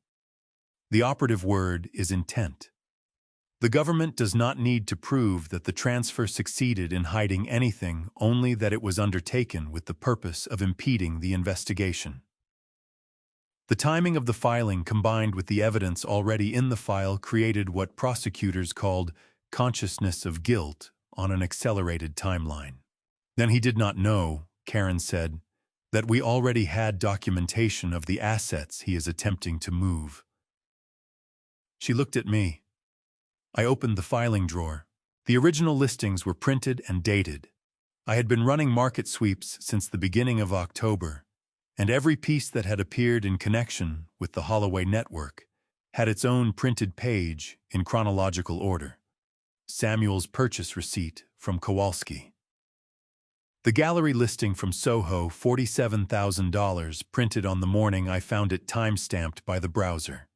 Speaker 1: The operative word is intent. The government does not need to prove that the transfer succeeded in hiding anything, only that it was undertaken with the purpose of impeding the investigation. The timing of the filing combined with the evidence already in the file created what prosecutors called consciousness of guilt on an accelerated timeline. Then he did not know, Karen said, that we already had documentation of the assets he is attempting to move. She looked at me. I opened the filing drawer. The original listings were printed and dated. I had been running market sweeps since the beginning of October, and every piece that had appeared in connection with the Holloway network had its own printed page in chronological order. Samuel's purchase receipt from Kowalski. The gallery listing from Soho, $47,000, printed on the morning I found it, time-stamped by the browser.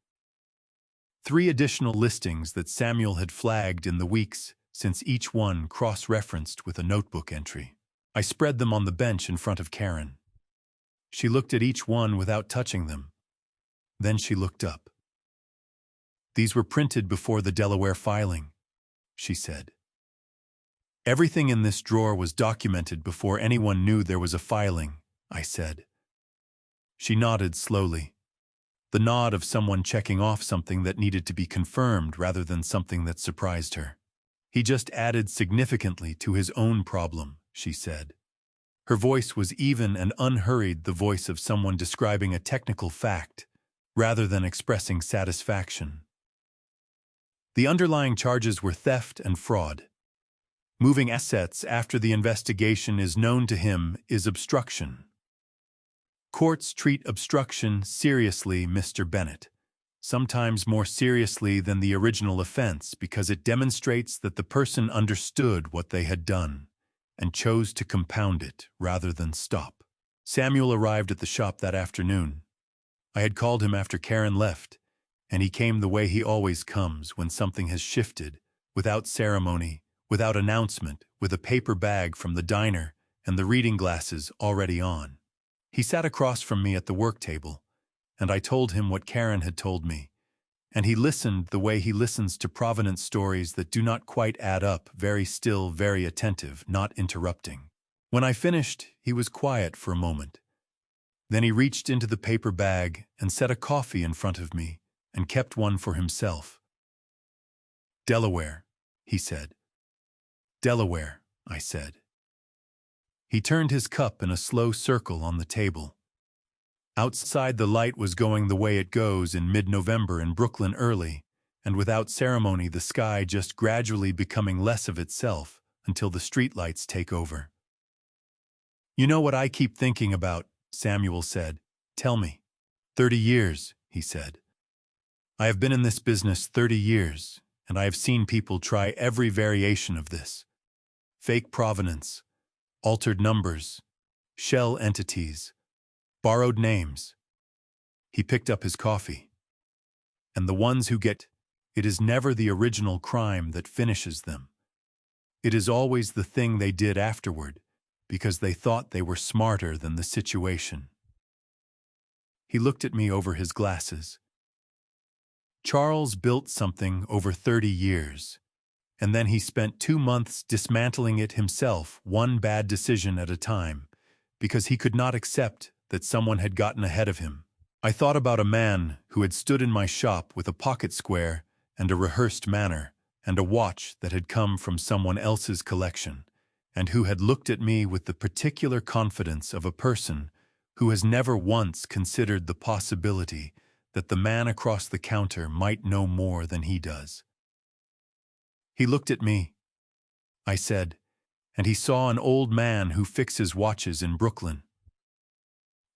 Speaker 1: 3 additional listings that Samuel had flagged in the weeks since, each one cross-referenced with a notebook entry. I spread them on the bench in front of Karen. She looked at each one without touching them. Then she looked up. These were printed before the Delaware filing, she said. Everything in this drawer was documented before anyone knew there was a filing, I said. She nodded slowly, the nod of someone checking off something that needed to be confirmed rather than something that surprised her. He just added significantly to his own problem, she said. Her voice was even and unhurried, the voice of someone describing a technical fact, rather than expressing satisfaction. The underlying charges were theft and fraud. Moving assets after the investigation is known to him is obstruction. Courts treat obstruction seriously, Mr. Bennett, sometimes more seriously than the original offense, because it demonstrates that the person understood what they had done and chose to compound it rather than stop. Samuel arrived at the shop that afternoon. I had called him after Karen left, and he came the way he always comes when something has shifted, without ceremony, without announcement, with a paper bag from the diner and the reading glasses already on. He sat across from me at the work table, and I told him what Karen had told me, and he listened the way he listens to provenance stories that do not quite add up, very still, very attentive, not interrupting. When I finished, he was quiet for a moment. Then he reached into the paper bag and set a coffee in front of me and kept one for himself. Delaware, he said. Delaware, I said. He turned his cup in a slow circle on the table. Outside, the light was going the way it goes in mid-November in Brooklyn early, and without ceremony the sky just gradually becoming less of itself until the streetlights take over. "You know what I keep thinking about," Samuel said. "Tell me." 30 years, he said. "I have been in this business 30 years, and I have seen people try every variation of this. Fake provenance, altered numbers, shell entities, borrowed names." He picked up his coffee. "And the ones who get it is never the original crime that finishes them. It is always the thing they did afterward, because they thought they were smarter than the situation." He looked at me over his glasses. "Charles built something over 30 years, and then he spent 2 months dismantling it himself, one bad decision at a time, because he could not accept that someone had gotten ahead of him. I thought about a man who had stood in my shop with a pocket square and a rehearsed manner, and a watch that had come from someone else's collection, and who had looked at me with the particular confidence of a person who has never once considered the possibility that the man across the counter might know more than he does. He looked at me, I said, and he saw an old man who fixes watches in Brooklyn.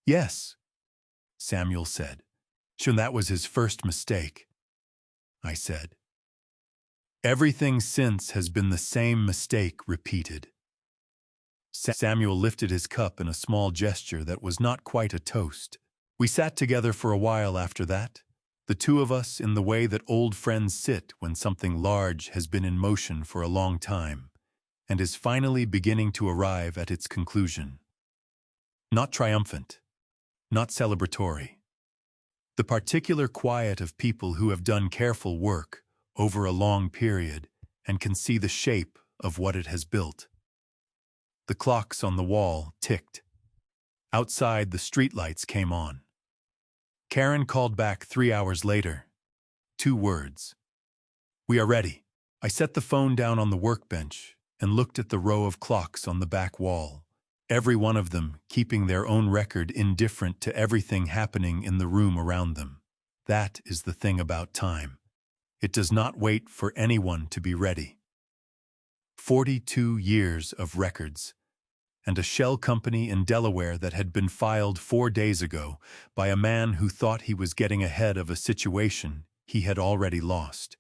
Speaker 1: "Yes," Samuel said. "Sure, that was his first mistake," I said. "Everything since has been the same mistake repeated." Samuel lifted his cup in a small gesture that was not quite a toast. We sat together for a while after that, the two of us in the way that old friends sit when something large has been in motion for a long time and is finally beginning to arrive at its conclusion. Not triumphant, not celebratory. The particular quiet of people who have done careful work over a long period and can see the shape of what it has built. The clocks on the wall ticked. Outside, the streetlights came on. Karen called back 3 hours later. 2 words. "We are ready." I set the phone down on the workbench and looked at the row of clocks on the back wall, every one of them keeping their own record indifferent to everything happening in the room around them. That is the thing about time. It does not wait for anyone to be ready. 42 years of records, and a shell company in Delaware that had been filed 4 days ago by a man who thought he was getting ahead of a situation he had already lost.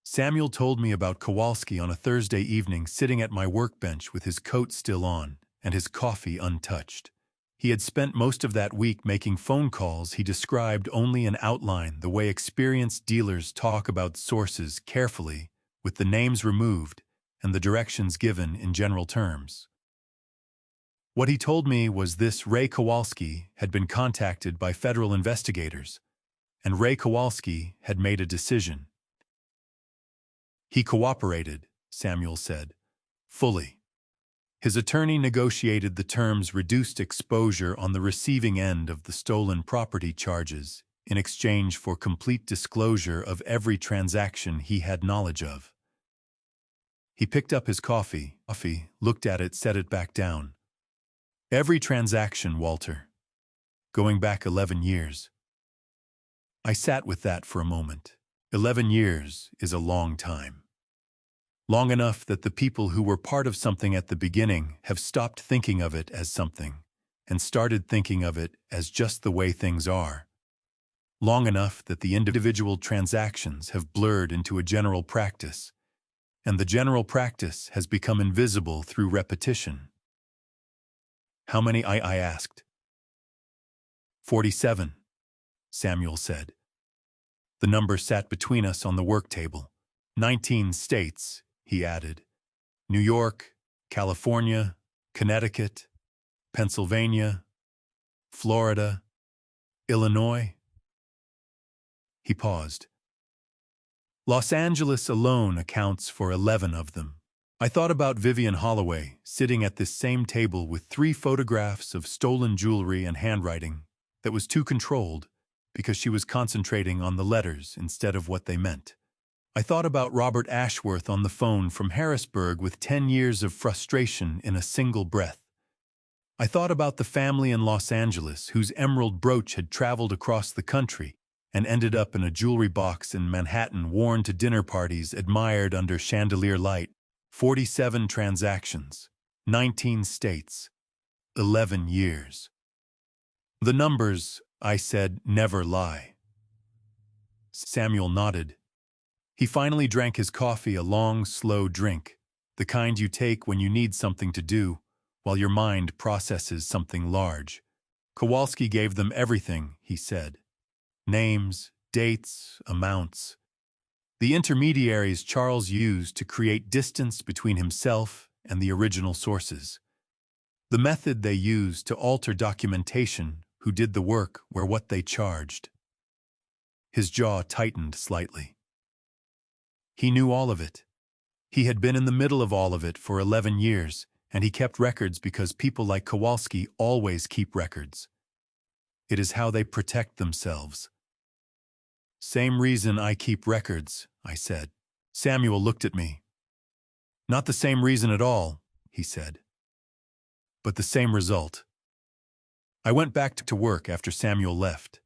Speaker 1: Samuel told me about Kowalski on a Thursday evening sitting at my workbench with his coat still on and his coffee untouched. He had spent most of that week making phone calls he described only in outline, the way experienced dealers talk about sources carefully, with the names removed and the directions given in general terms. What he told me was this: Ray Kowalski had been contacted by federal investigators, and Ray Kowalski had made a decision. He cooperated, Samuel said, fully. His attorney negotiated the terms reduced exposure on the receiving end of the stolen property charges in exchange for complete disclosure of every transaction he had knowledge of. He picked up his coffee, looked at it, set it back down. "Every transaction, Walter. Going back 11 years. I sat with that for a moment. 11 years is a long time. Long enough that the people who were part of something at the beginning have stopped thinking of it as something and started thinking of it as just the way things are. Long enough that the individual transactions have blurred into a general practice, and the general practice has become invisible through repetition." "How many?" I asked. 47, Samuel said. The number sat between us on the work table. 19 states, he added. New York, California, Connecticut, Pennsylvania, Florida, Illinois. He paused. Los Angeles alone accounts for 11 of them. I thought about Vivian Holloway sitting at this same table with 3 photographs of stolen jewelry and handwriting that was too controlled because she was concentrating on the letters instead of what they meant. I thought about Robert Ashworth on the phone from Harrisburg with 10 years of frustration in a single breath. I thought about the family in Los Angeles whose emerald brooch had traveled across the country and ended up in a jewelry box in Manhattan worn to dinner parties admired under chandelier light. 47 transactions, 19 states, 11 years. The numbers, I said, never lie. Samuel nodded. He finally drank his coffee, a long, slow drink, the kind you take when you need something to do, while your mind processes something large. Kowalski gave them everything, he said. Names, dates, amounts. The intermediaries Charles used to create distance between himself and the original sources. The method they used to alter documentation, who did the work, were what they charged. His jaw tightened slightly. He knew all of it. He had been in the middle of all of it for 11 years, and he kept records because people like Kowalski always keep records. It is how they protect themselves. Same reason I keep records, I said. Samuel looked at me. Not the same reason at all, he said. But the same result. I went back to work after Samuel left.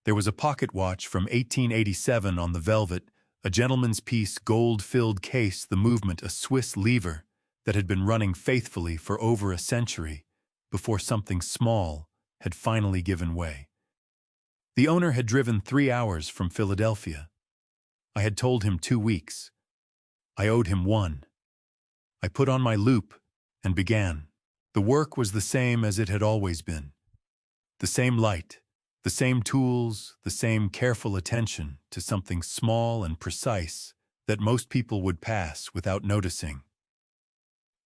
Speaker 1: There was a pocket watch from 1887 on the velvet, a gentleman's piece gold-filled case, the movement a Swiss lever that had been running faithfully for over a century before something small had finally given way. The owner had driven 3 hours from Philadelphia. I had told him 2 weeks. I owed him 1. I put on my loop and began. The work was the same as it had always been. The same light, the same tools, the same careful attention to something small and precise that most people would pass without noticing.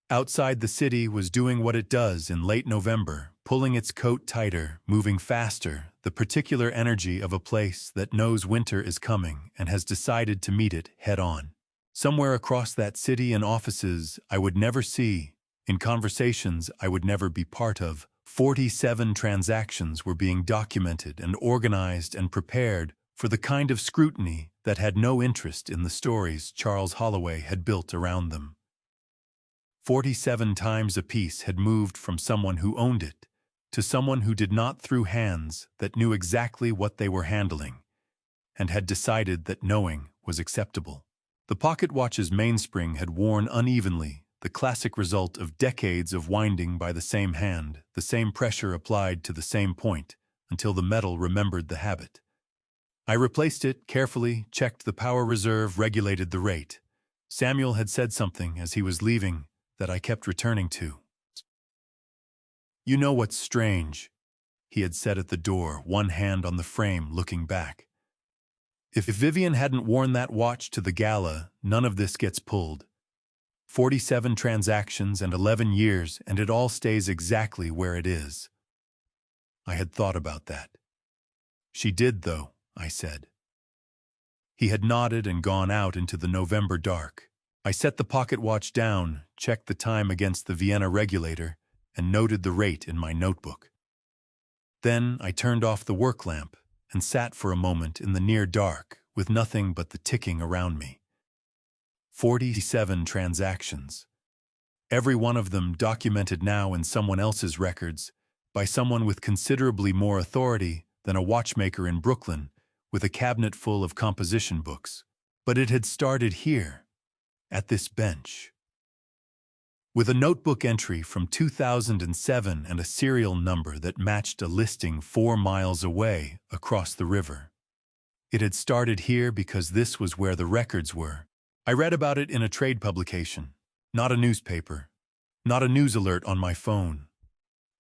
Speaker 1: Outside, the city was doing what it does in late November, pulling its coat tighter, moving faster, the particular energy of a place that knows winter is coming and has decided to meet it head-on. Somewhere across that city, in offices I would never see, in conversations I would never be part of, 47 transactions were being documented and organized and prepared for the kind of scrutiny that had no interest in the stories Charles Holloway had built around them. 47 times a piece had moved from someone who owned it to someone who did not, through hands that knew exactly what they were handling and had decided that knowing was acceptable. The pocket watch's mainspring had worn unevenly, the classic result of decades of winding by the same hand, the same pressure applied to the same point, until the metal remembered the habit. I replaced it carefully, checked the power reserve, regulated the rate. Samuel had said something as he was leaving that I kept returning to. "You know what's strange?" he had said at the door, one hand on the frame, looking back. "If Vivian hadn't worn that watch to the gala, none of this gets pulled. 47 transactions and 11 years, and it all stays exactly where it is." I had thought about that. "She did, though," I said. He had nodded and gone out into the November dark. I set the pocket watch down, checked the time against the Vienna regulator, and noted the rate in my notebook. Then I turned off the work lamp and sat for a moment in the near dark with nothing but the ticking around me. 47 transactions. Every one of them documented now in someone else's records, by someone with considerably more authority than a watchmaker in Brooklyn with a cabinet full of composition books. But it had started here, at this bench. With a notebook entry from 2007 and a serial number that matched a listing 4 miles away across the river. It had started here because this was where the records were. I read about it in a trade publication, not a newspaper, not a news alert on my phone.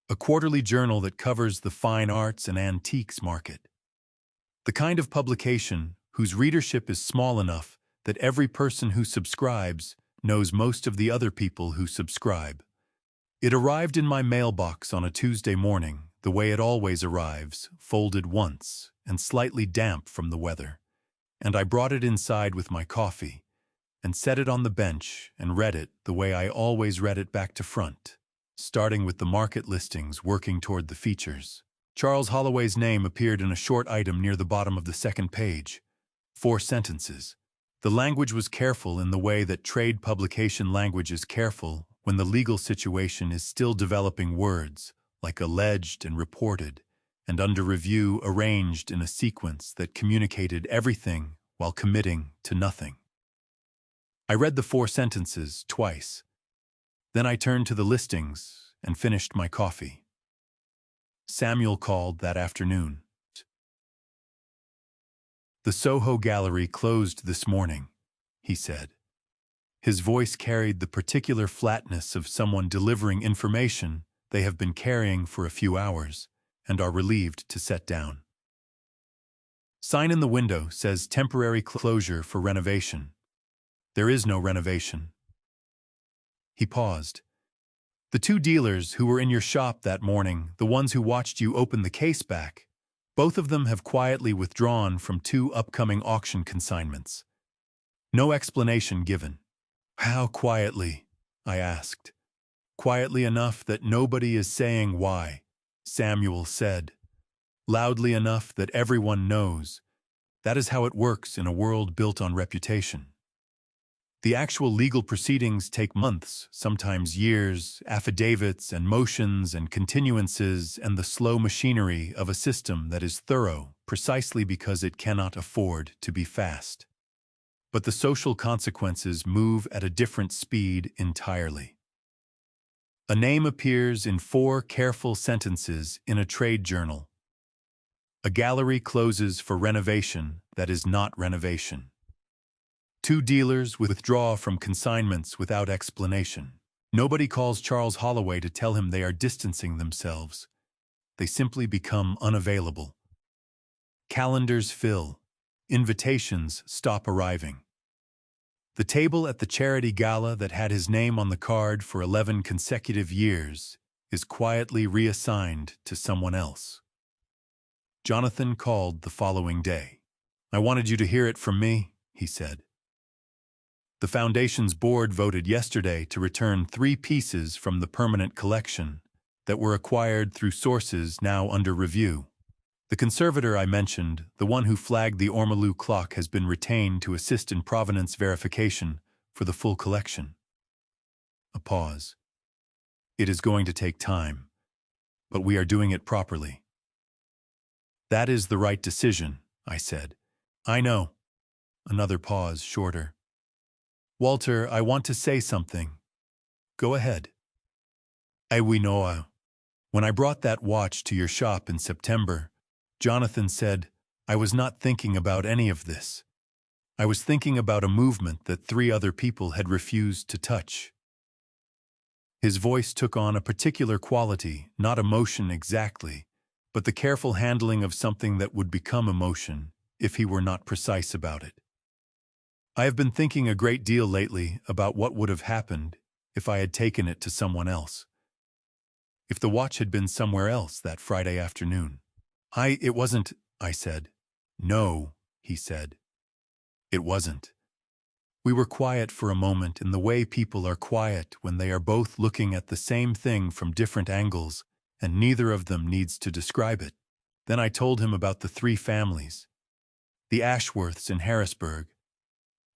Speaker 1: A quarterly journal that covers the fine arts and antiques market. The kind of publication whose readership is small enough that every person who subscribes knows most of the other people who subscribe. It arrived in my mailbox on a Tuesday morning, the way it always arrives, folded once and slightly damp from the weather. And I brought it inside with my coffee and set it on the bench and read it the way I always read it, back to front, starting with the market listings, working toward the features. Charles Holloway's name appeared in a short item near the bottom of the second page. 4 sentences. The language was careful in the way that trade publication language is careful when the legal situation is still developing words, like alleged and reported, and under review arranged in a sequence that communicated everything while committing to nothing. I read the 4 sentences twice. Then I turned to the listings and finished my coffee. Samuel called that afternoon. "The Soho Gallery closed this morning," he said. His voice carried the particular flatness of someone delivering information they have been carrying for a few hours and are relieved to set down. "Sign in the window says temporary closure for renovation. There is no renovation." He paused. "The 2 dealers who were in your shop that morning, the ones who watched you open the case back, both of them have quietly withdrawn from 2 upcoming auction consignments. No explanation given." "How quietly?" I asked. "Quietly enough that nobody is saying why," Samuel said. "Loudly enough that everyone knows. That is how it works in a world built on reputation. The actual legal proceedings take months, sometimes years, affidavits and motions and continuances and the slow machinery of a system that is thorough precisely because it cannot afford to be fast. But the social consequences move at a different speed entirely. A name appears in 4 careful sentences in a trade journal. A gallery closes for renovation that is not renovation. 2 dealers withdraw from consignments without explanation. Nobody calls Charles Holloway to tell him they are distancing themselves. They simply become unavailable. Calendars fill. Invitations stop arriving. The table at the charity gala that had his name on the card for 11 consecutive years is quietly reassigned to someone else. Jonathan called the following day. "I wanted you to hear it from me," he said. "The Foundation's board voted yesterday to return 3 pieces from the permanent collection that were acquired through sources now under review. The conservator I mentioned, the one who flagged the ormolu clock, has been retained to assist in provenance verification for the full collection." A pause. "It is going to take time, but we are doing it properly." "That is the right decision," I said. "I know." Another pause, shorter. "Walter, I want to say something." "Go ahead." "We know. When I brought that watch to your shop in September, Jonathan said, I was not thinking about any of this. I was thinking about a movement that 3 other people had refused to touch." His voice took on a particular quality, not emotion exactly, but the careful handling of something that would become emotion if he were not precise about it. "I have been thinking a great deal lately about what would have happened if I had taken it to someone else. If the watch had been somewhere else that Friday afternoon." It wasn't," I said. "No," he said. "It wasn't." We were quiet for a moment in the way people are quiet when they are both looking at the same thing from different angles, and neither of them needs to describe it. Then I told him about the 3 families. The Ashworths in Harrisburg,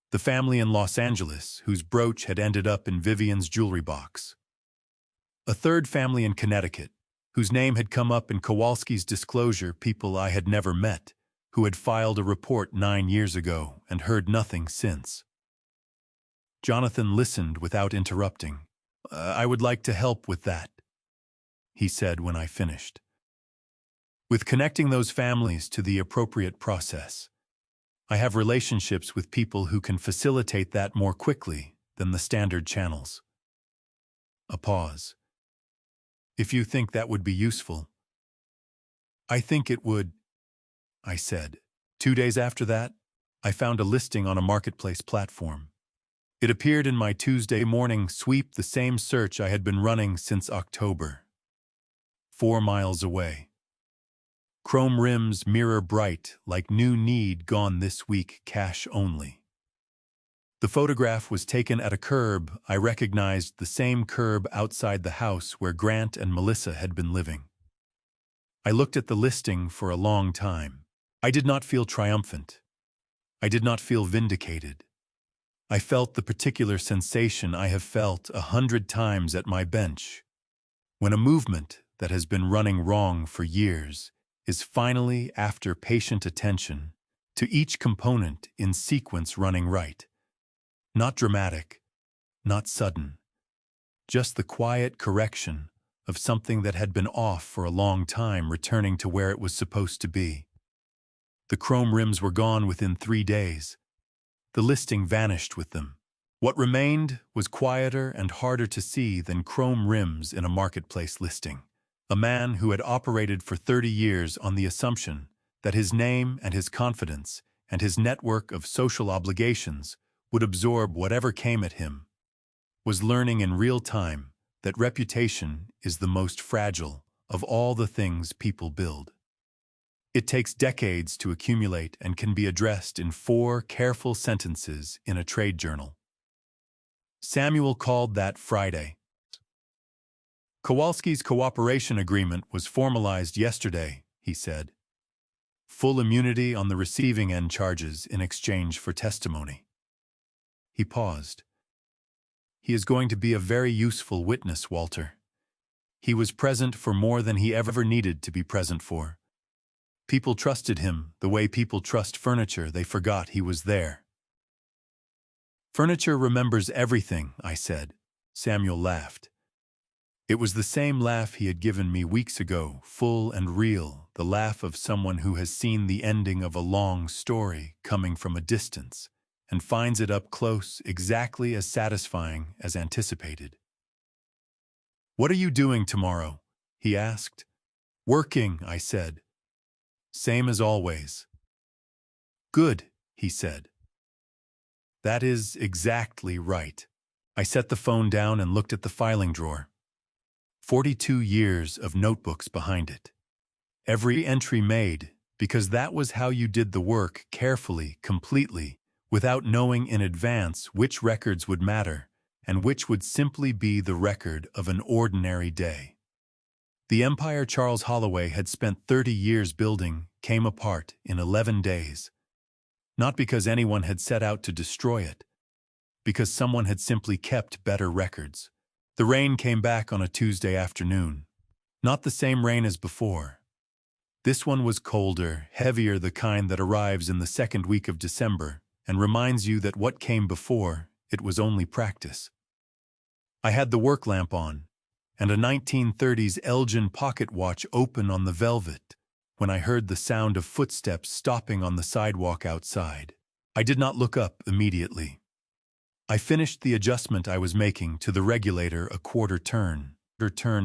Speaker 1: the family in Los Angeles whose brooch had ended up in Vivian's jewelry box, a 3rd family in Connecticut, whose name had come up in Kowalski's disclosure, people I had never met, who had filed a report 9 years ago and heard nothing since. Jonathan listened without interrupting. "I would like to help with that," he said when I finished. "With connecting those families to the appropriate process. I have relationships with people who can facilitate that more quickly than the standard channels." A pause. "If you think that would be useful." "I think it would," I said. 2 days after that, I found a listing on a marketplace platform. It appeared in my Tuesday morning sweep, the same search I had been running since October. 4 miles away. Chrome rims mirror bright, like new need gone this week, cash only. The photograph was taken at a curb. I recognized the same curb outside the house where Grant and Melissa had been living. I looked at the listing for a long time. I did not feel triumphant. I did not feel vindicated. I felt the particular sensation I have felt 100 times at my bench, when a movement that has been running wrong for years is finally, after patient attention, to each component in sequence running right. Not dramatic, not sudden, just the quiet correction of something that had been off for a long time returning to where it was supposed to be. The chrome rims were gone within 3 days. The listing vanished with them. What remained was quieter and harder to see than chrome rims in a marketplace listing. A man who had operated for 30 years on the assumption that his name and his confidence and his network of social obligations would absorb whatever came at him, was learning in real time that reputation is the most fragile of all the things people build. It takes decades to accumulate and can be addressed in 4 careful sentences in a trade journal. Samuel called that Friday. Kowalski's cooperation agreement was formalized yesterday, he said. Full immunity on the receiving end charges in exchange for testimony. He paused. He is going to be a very useful witness, Walter. He was present for more than he ever needed to be present for. People trusted him the way people trust furniture. They forgot he was there. Furniture remembers everything, I said. Samuel laughed. It was the same laugh he had given me weeks ago, full and real, the laugh of someone who has seen the ending of a long story coming from a distance and finds it up close exactly as satisfying as anticipated. "What are you doing tomorrow?" he asked. "Working," I said. "Same as always." "Good," he said. "That is exactly right." I set the phone down and looked at the filing drawer. 42 years of notebooks behind it. Every entry made, because that was how you did the work, carefully, completely, without knowing in advance which records would matter and which would simply be the record of an ordinary day. The empire Charles Holloway had spent 30 years building came apart in 11 days. Not because anyone had set out to destroy it, because someone had simply kept better records. The rain came back on a Tuesday afternoon. Not the same rain as before. This one was colder, heavier, the kind that arrives in the second week of December and reminds you that what came before, it was only practice. I had the work lamp on, and a 1930s Elgin pocket watch open on the velvet when I heard the sound of footsteps stopping on the sidewalk outside. I did not look up immediately. I finished the adjustment I was making to the regulator a quarter turn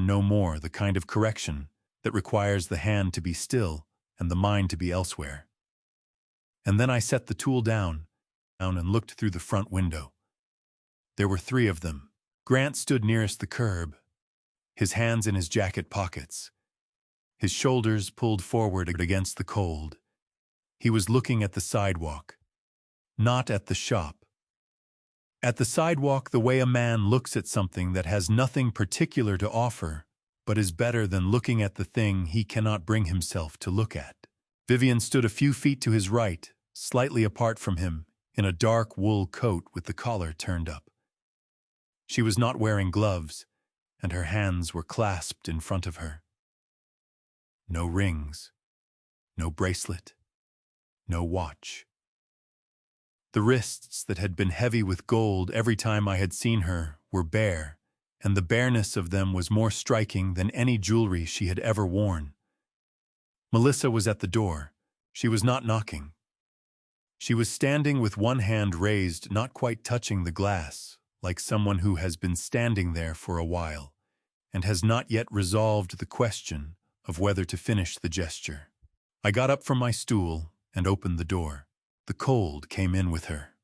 Speaker 1: no more, the kind of correction that requires the hand to be still and the mind to be elsewhere. And then I set the tool down and looked through the front window. There were 3 of them. Grant stood nearest the curb, his hands in his jacket pockets, his shoulders pulled forward against the cold. He was looking at the sidewalk, not at the shop. At the sidewalk, the way a man looks at something that has nothing particular to offer, but is better than looking at the thing he cannot bring himself to look at. Vivian stood a few feet to his right, slightly apart from him, in a dark wool coat with the collar turned up. She was not wearing gloves, and her hands were clasped in front of her. No rings, no bracelet, no watch. The wrists that had been heavy with gold every time I had seen her were bare, and the bareness of them was more striking than any jewelry she had ever worn. Melissa was at the door. She was not knocking. She was standing with one hand raised, not quite touching the glass, like someone who has been standing there for a while and has not yet resolved the question of whether to finish the gesture. I got up from my stool and opened the door. The cold came in with her.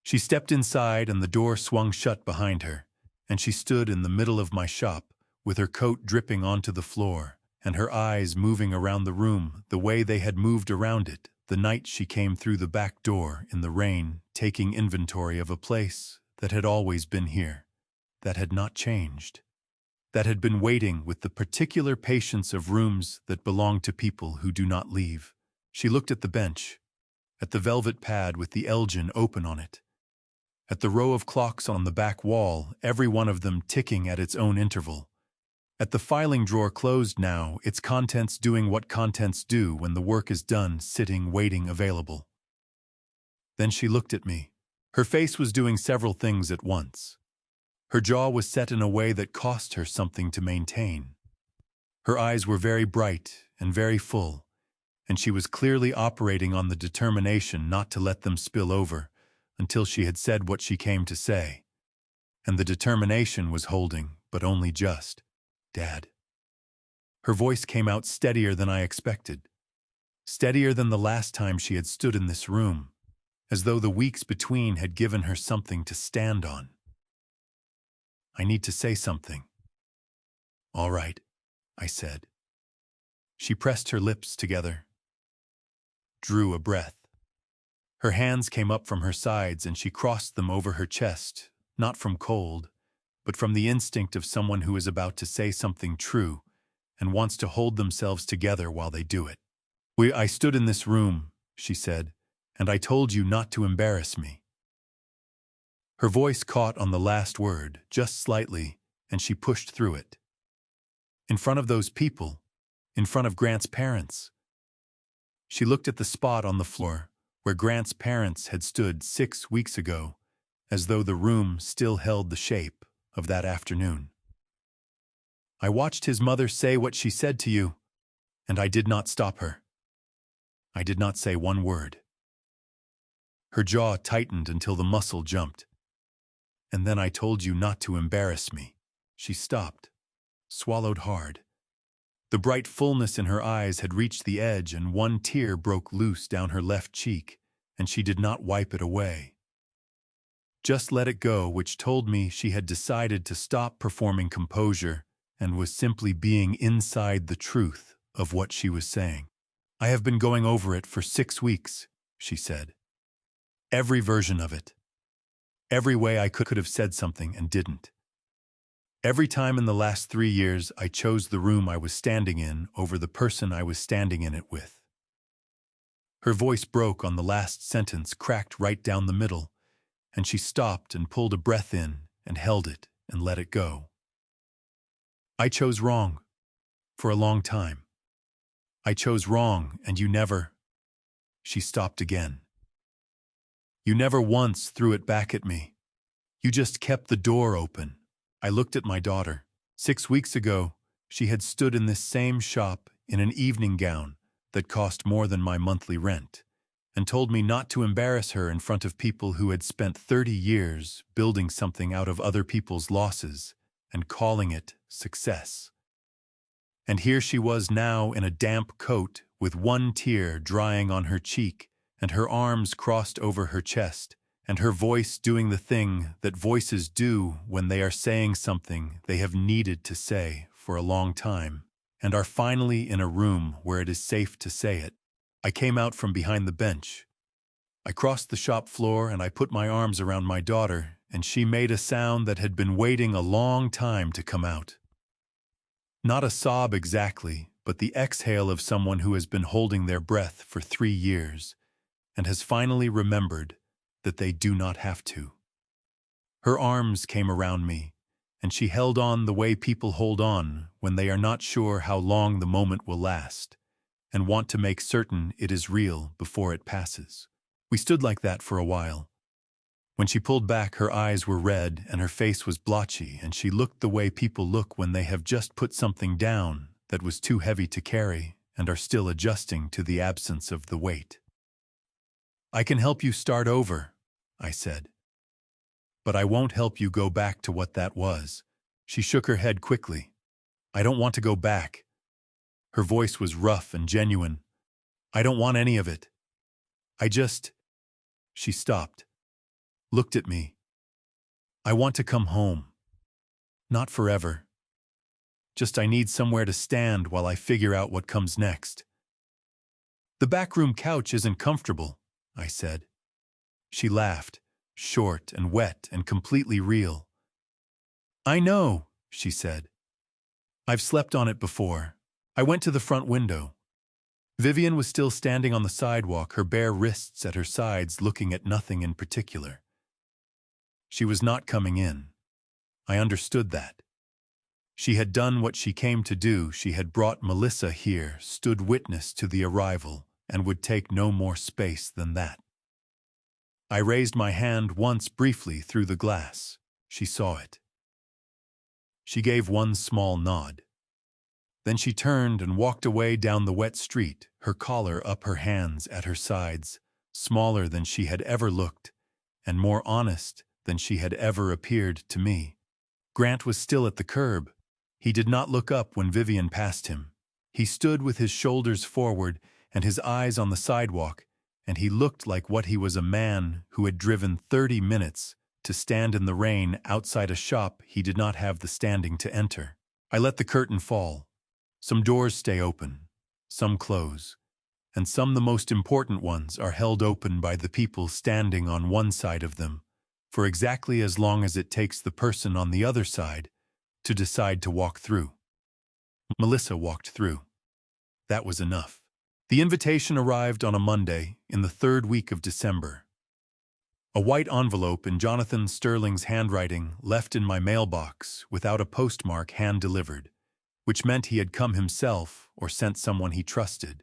Speaker 1: She stepped inside and the door swung shut behind her, and she stood in the middle of my shop with her coat dripping onto the floor and her eyes moving around the room the way they had moved around it the night she came through the back door in the rain, taking inventory of a place that had always been here, that had not changed, that had been waiting with the particular patience of rooms that belong to people who do not leave. She looked at the bench, at the velvet pad with the Elgin open on it, at the row of clocks on the back wall, every one of them ticking at its own interval, At the filing drawer closed now, its contents doing what contents do when the work is done, sitting, waiting, available. Then she looked at me. Her face was doing several things at once. Her jaw was set in a way that cost her something to maintain. Her eyes were very bright and very full, and she was clearly operating on the determination not to let them spill over until she had said what she came to say. And the determination was holding, but only just, "Dad." Her voice came out steadier than I expected, steadier than the last time she had stood in this room, as though the weeks between had given her something to stand on. "I need to say something." "All right," I said. She pressed her lips together, drew a breath. Her hands came up from her sides and she crossed them over her chest, not from cold, but from the instinct of someone who is about to say something true and wants to hold themselves together while they do it. I stood in this room," she said, "and I told you not to embarrass me." Her voice caught on the last word, just slightly, and she pushed through it. "In front of those people, in front of Grant's parents." She looked at the spot on the floor where Grant's parents had stood 6 weeks ago, as though the room still held the shape of that afternoon. "I watched his mother say what she said to you, and I did not stop her. I did not say one word." Her jaw tightened until the muscle jumped. "And then I told you not to embarrass me." She stopped, swallowed hard. The bright fullness in her eyes had reached the edge and one tear broke loose down her left cheek, and she did not wipe it away. Just let it go, which told me she had decided to stop performing composure and was simply being inside the truth of what she was saying. "I have been going over it for 6 weeks, she said. "Every version of it. Every way I could have said something and didn't. Every time in the last 3 years I chose the room I was standing in over the person I was standing in it with." Her voice broke on the last sentence, cracked right down the middle, and she stopped and pulled a breath in and held it and let it go. "I chose wrong. For a long time. I chose wrong, and you never—" She stopped again. "You never once threw it back at me. You just kept the door open." I looked at my daughter. 6 weeks ago, she had stood in this same shop in an evening gown that cost more than my monthly rent, and told me not to embarrass her in front of people who had spent 30 years building something out of other people's losses and calling it success. And here she was now in a damp coat with one tear drying on her cheek and her arms crossed over her chest, and her voice doing the thing that voices do when they are saying something they have needed to say for a long time, and are finally in a room where it is safe to say it. I came out from behind the bench. I crossed the shop floor and I put my arms around my daughter, and she made a sound that had been waiting a long time to come out. Not a sob exactly, but the exhale of someone who has been holding their breath for 3 years and has finally remembered that they do not have to. Her arms came around me, and she held on the way people hold on when they are not sure how long the moment will last, and want to make certain it is real before it passes. We stood like that for a while. When she pulled back, her eyes were red and her face was blotchy, and she looked the way people look when they have just put something down that was too heavy to carry and are still adjusting to the absence of the weight. "I can help you start over," I said. "But I won't help you go back to what that was." She shook her head quickly. "I don't want to go back." Her voice was rough and genuine. "I don't want any of it. I just—" She stopped, looked at me. "I want to come home. Not forever. Just I need somewhere to stand while I figure out what comes next." "The backroom couch isn't comfortable," I said. She laughed, short and wet and completely real. "I know," she said. "I've slept on it before." I went to the front window. Vivian was still standing on the sidewalk, her bare wrists at her sides, looking at nothing in particular. She was not coming in. I understood that. She had done what she came to do. She had brought Melissa here, stood witness to the arrival, and would take no more space than that. I raised my hand once briefly through the glass. She saw it. She gave one small nod. Then she turned and walked away down the wet street, her collar up, her hands at her sides, smaller than she had ever looked, and more honest than she had ever appeared to me. Grant was still at the curb. He did not look up when Vivian passed him. He stood with his shoulders forward and his eyes on the sidewalk, and he looked like what he was, a man who had driven 30 minutes to stand in the rain outside a shop he did not have the standing to enter. I let the curtain fall. Some doors stay open, some close, and some, the most important ones, are held open by the people standing on one side of them, for exactly as long as it takes the person on the other side to decide to walk through. Melissa walked through. That was enough. The invitation arrived on a Monday in the third week of December. A white envelope in Jonathan Sterling's handwriting left in my mailbox without a postmark, hand-delivered, which meant he had come himself or sent someone he trusted.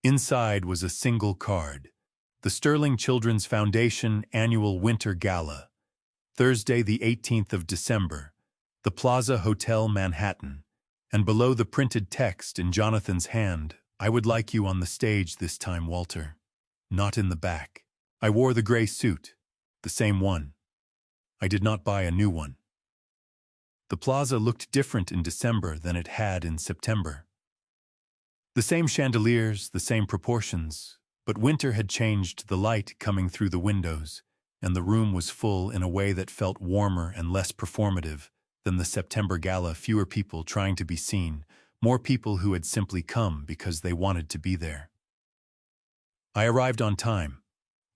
Speaker 1: Inside was a single card: the Sterling Children's Foundation Annual Winter Gala, Thursday the 18th of December, the Plaza Hotel, Manhattan, and below the printed text in Jonathan's hand, "I would like you on the stage this time, Walter. Not in the back." I wore the gray suit, the same one. I did not buy a new one. The plaza looked different in December than it had in September. The same chandeliers, the same proportions, but winter had changed the light coming through the windows, and the room was full in a way that felt warmer and less performative than the September gala. Fewer people trying to be seen, more people who had simply come because they wanted to be there. I arrived on time.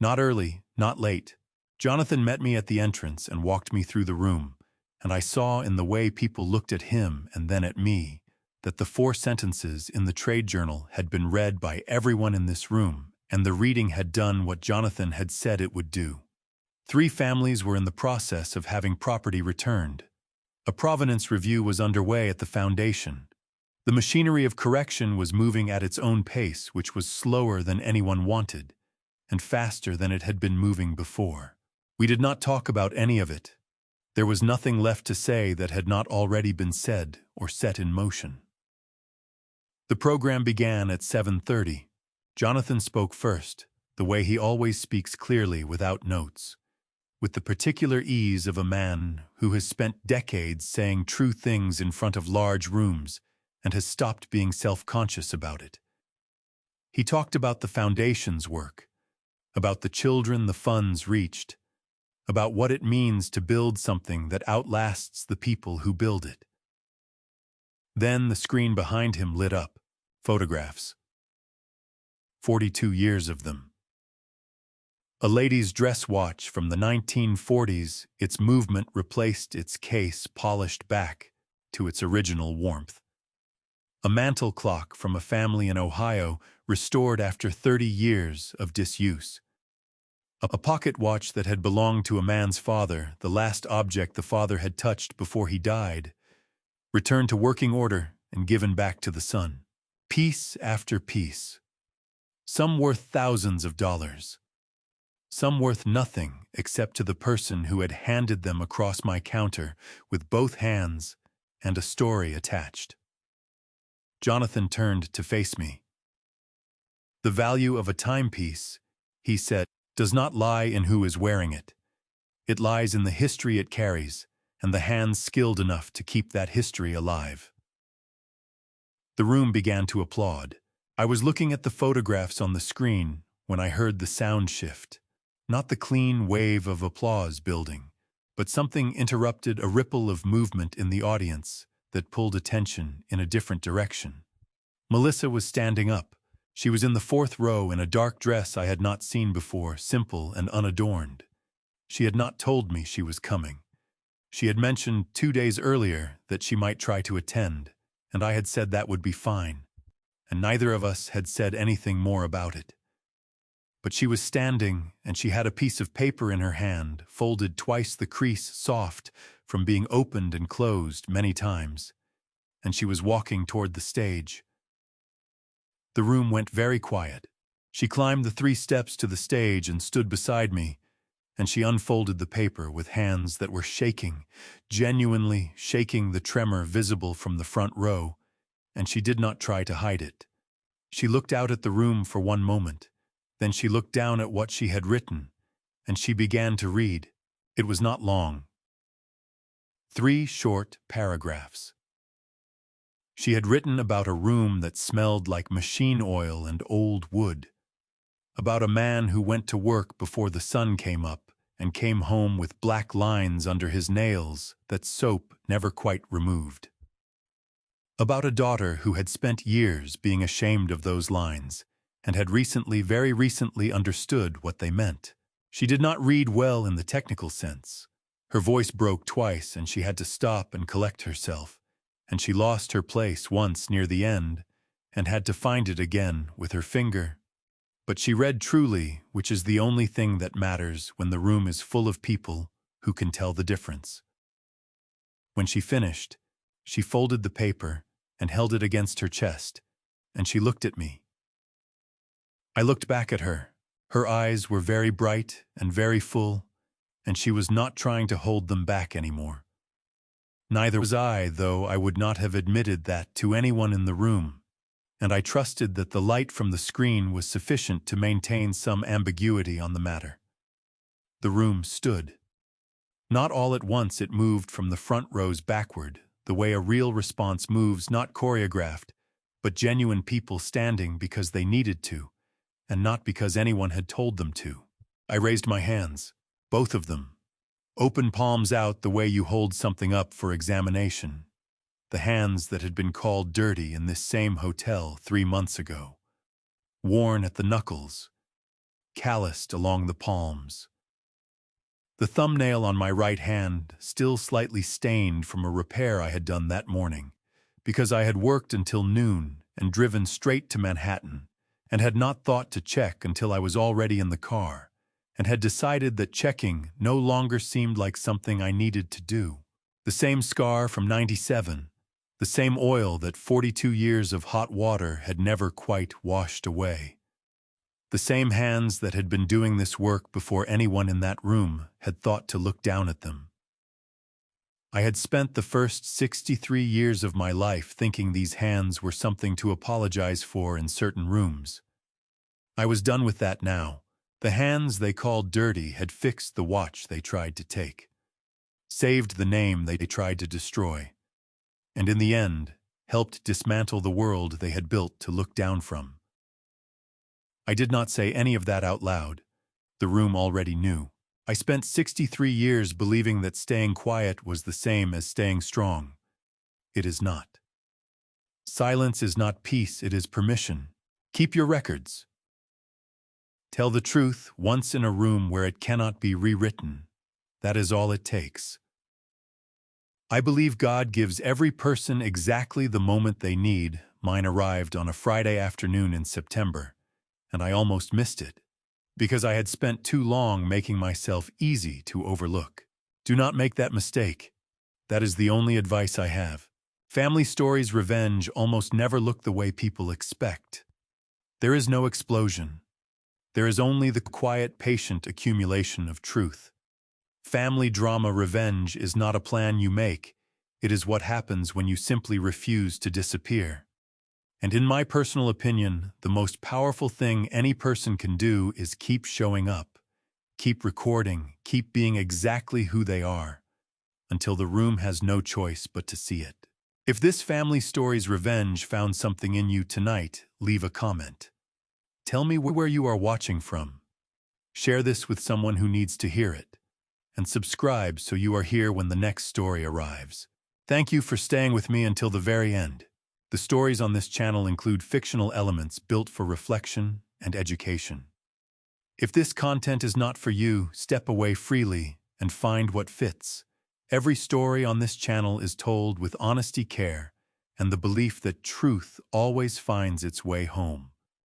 Speaker 1: Not early, not late. Jonathan met me at the entrance and walked me through the room, and I saw in the way people looked at him and then at me that the 4 sentences in the trade journal had been read by everyone in this room, and the reading had done what Jonathan had said it would do. 3 families were in the process of having property returned. A provenance review was underway at the foundation. The machinery of correction was moving at its own pace, which was slower than anyone wanted, and faster than it had been moving before. We did not talk about any of it. There was nothing left to say that had not already been said or set in motion. The program began at 7:30. Jonathan spoke first, the way he always speaks, clearly, without notes, with the particular ease of a man who has spent decades saying true things in front of large rooms and has stopped being self-conscious about it. He talked about the foundation's work, about the children the funds reached, about what it means to build something that outlasts the people who build it. Then the screen behind him lit up. Photographs. 42 years of them. A lady's dress watch from the 1940s, its movement replaced its case, polished back to its original warmth. A mantel clock from a family in Ohio, restored after 30 years of disuse. A pocket watch that had belonged to a man's father, the last object the father had touched before he died, returned to working order and given back to the son. Piece after piece. Some worth thousands of dollars. Some worth nothing except to the person who had handed them across my counter with both hands and a story attached. Jonathan turned to face me. "The value of a timepiece," he said, "does not lie in who is wearing it. It lies in the history it carries and the hands skilled enough to keep that history alive." The room began to applaud. I was looking at the photographs on the screen when I heard the sound shift. Not the clean wave of applause building, but something interrupted, a ripple of movement in the audience that pulled attention in a different direction. Melissa was standing up. She was in the 4th row in a dark dress I had not seen before, simple and unadorned. She had not told me she was coming. She had mentioned 2 days earlier that she might try to attend, and I had said that would be fine, and neither of us had said anything more about it. But she was standing, and she had a piece of paper in her hand, folded twice the crease soft from being opened and closed many times, and she was walking toward the stage. The room went very quiet. She climbed the 3 steps to the stage and stood beside me, and she unfolded the paper with hands that were shaking, genuinely shaking, the tremor visible from the front row, and she did not try to hide it. She looked out at the room for one moment. Then she looked down at what she had written, and she began to read. It was not long. 3 short paragraphs. She had written about a room that smelled like machine oil and old wood, about a man who went to work before the sun came up and came home with black lines under his nails that soap never quite removed, about a daughter who had spent years being ashamed of those lines and had recently, very recently, understood what they meant. She did not read well in the technical sense. Her voice broke twice, and she had to stop and collect herself, and she lost her place once near the end and had to find it again with her finger. But she read truly, which is the only thing that matters when the room is full of people who can tell the difference. When she finished, she folded the paper and held it against her chest, and she looked at me. I looked back at her. Her eyes were very bright and very full, and she was not trying to hold them back anymore. Neither was I, though I would not have admitted that to anyone in the room, and I trusted that the light from the screen was sufficient to maintain some ambiguity on the matter. The room stood. Not all at once it moved from the front rows backward, the way a real response moves, not choreographed, but genuine people standing because they needed to, and not because anyone had told them to. I raised my hands, both of them, open palms out the way you hold something up for examination, the hands that had been called dirty in this same hotel 3 months ago, worn at the knuckles, calloused along the palms. The thumbnail on my right hand still slightly stained from a repair I had done that morning, because I had worked until noon and driven straight to Manhattan, and had not thought to check until I was already in the car, and had decided that checking no longer seemed like something I needed to do. The same scar from '97, the same oil that 42 years of hot water had never quite washed away. The same hands that had been doing this work before anyone in that room had thought to look down at them. I had spent the first 63 years of my life thinking these hands were something to apologize for in certain rooms. I was done with that now. The hands they called dirty had fixed the watch they tried to take, saved the name they tried to destroy, and in the end, helped dismantle the world they had built to look down from. I did not say any of that out loud. The room already knew. I spent 63 years believing that staying quiet was the same as staying strong. It is not. Silence is not peace, it is permission. Keep your records. Tell the truth once in a room where it cannot be rewritten. That is all it takes. I believe God gives every person exactly the moment they need. Mine arrived on a Friday afternoon in September, and I almost missed it, because I had spent too long making myself easy to overlook. Do not make that mistake. That is the only advice I have. Family stories revenge almost never look the way people expect. There is no explosion. There is only the quiet, patient accumulation of truth. Family drama revenge is not a plan you make. It is what happens when you simply refuse to disappear. And in my personal opinion, the most powerful thing any person can do is keep showing up, keep recording, keep being exactly who they are, until the room has no choice but to see it. If this family story's revenge found something in you tonight, leave a comment. Tell me where you are watching from. Share this with someone who needs to hear it. And subscribe so you are here when the next story arrives. Thank you for staying with me until the very end. The stories on this channel include fictional elements built for reflection and education. If this content is not for you, step away freely and find what fits. Every story on this channel is told with honesty, care, and the belief that truth always finds its way home.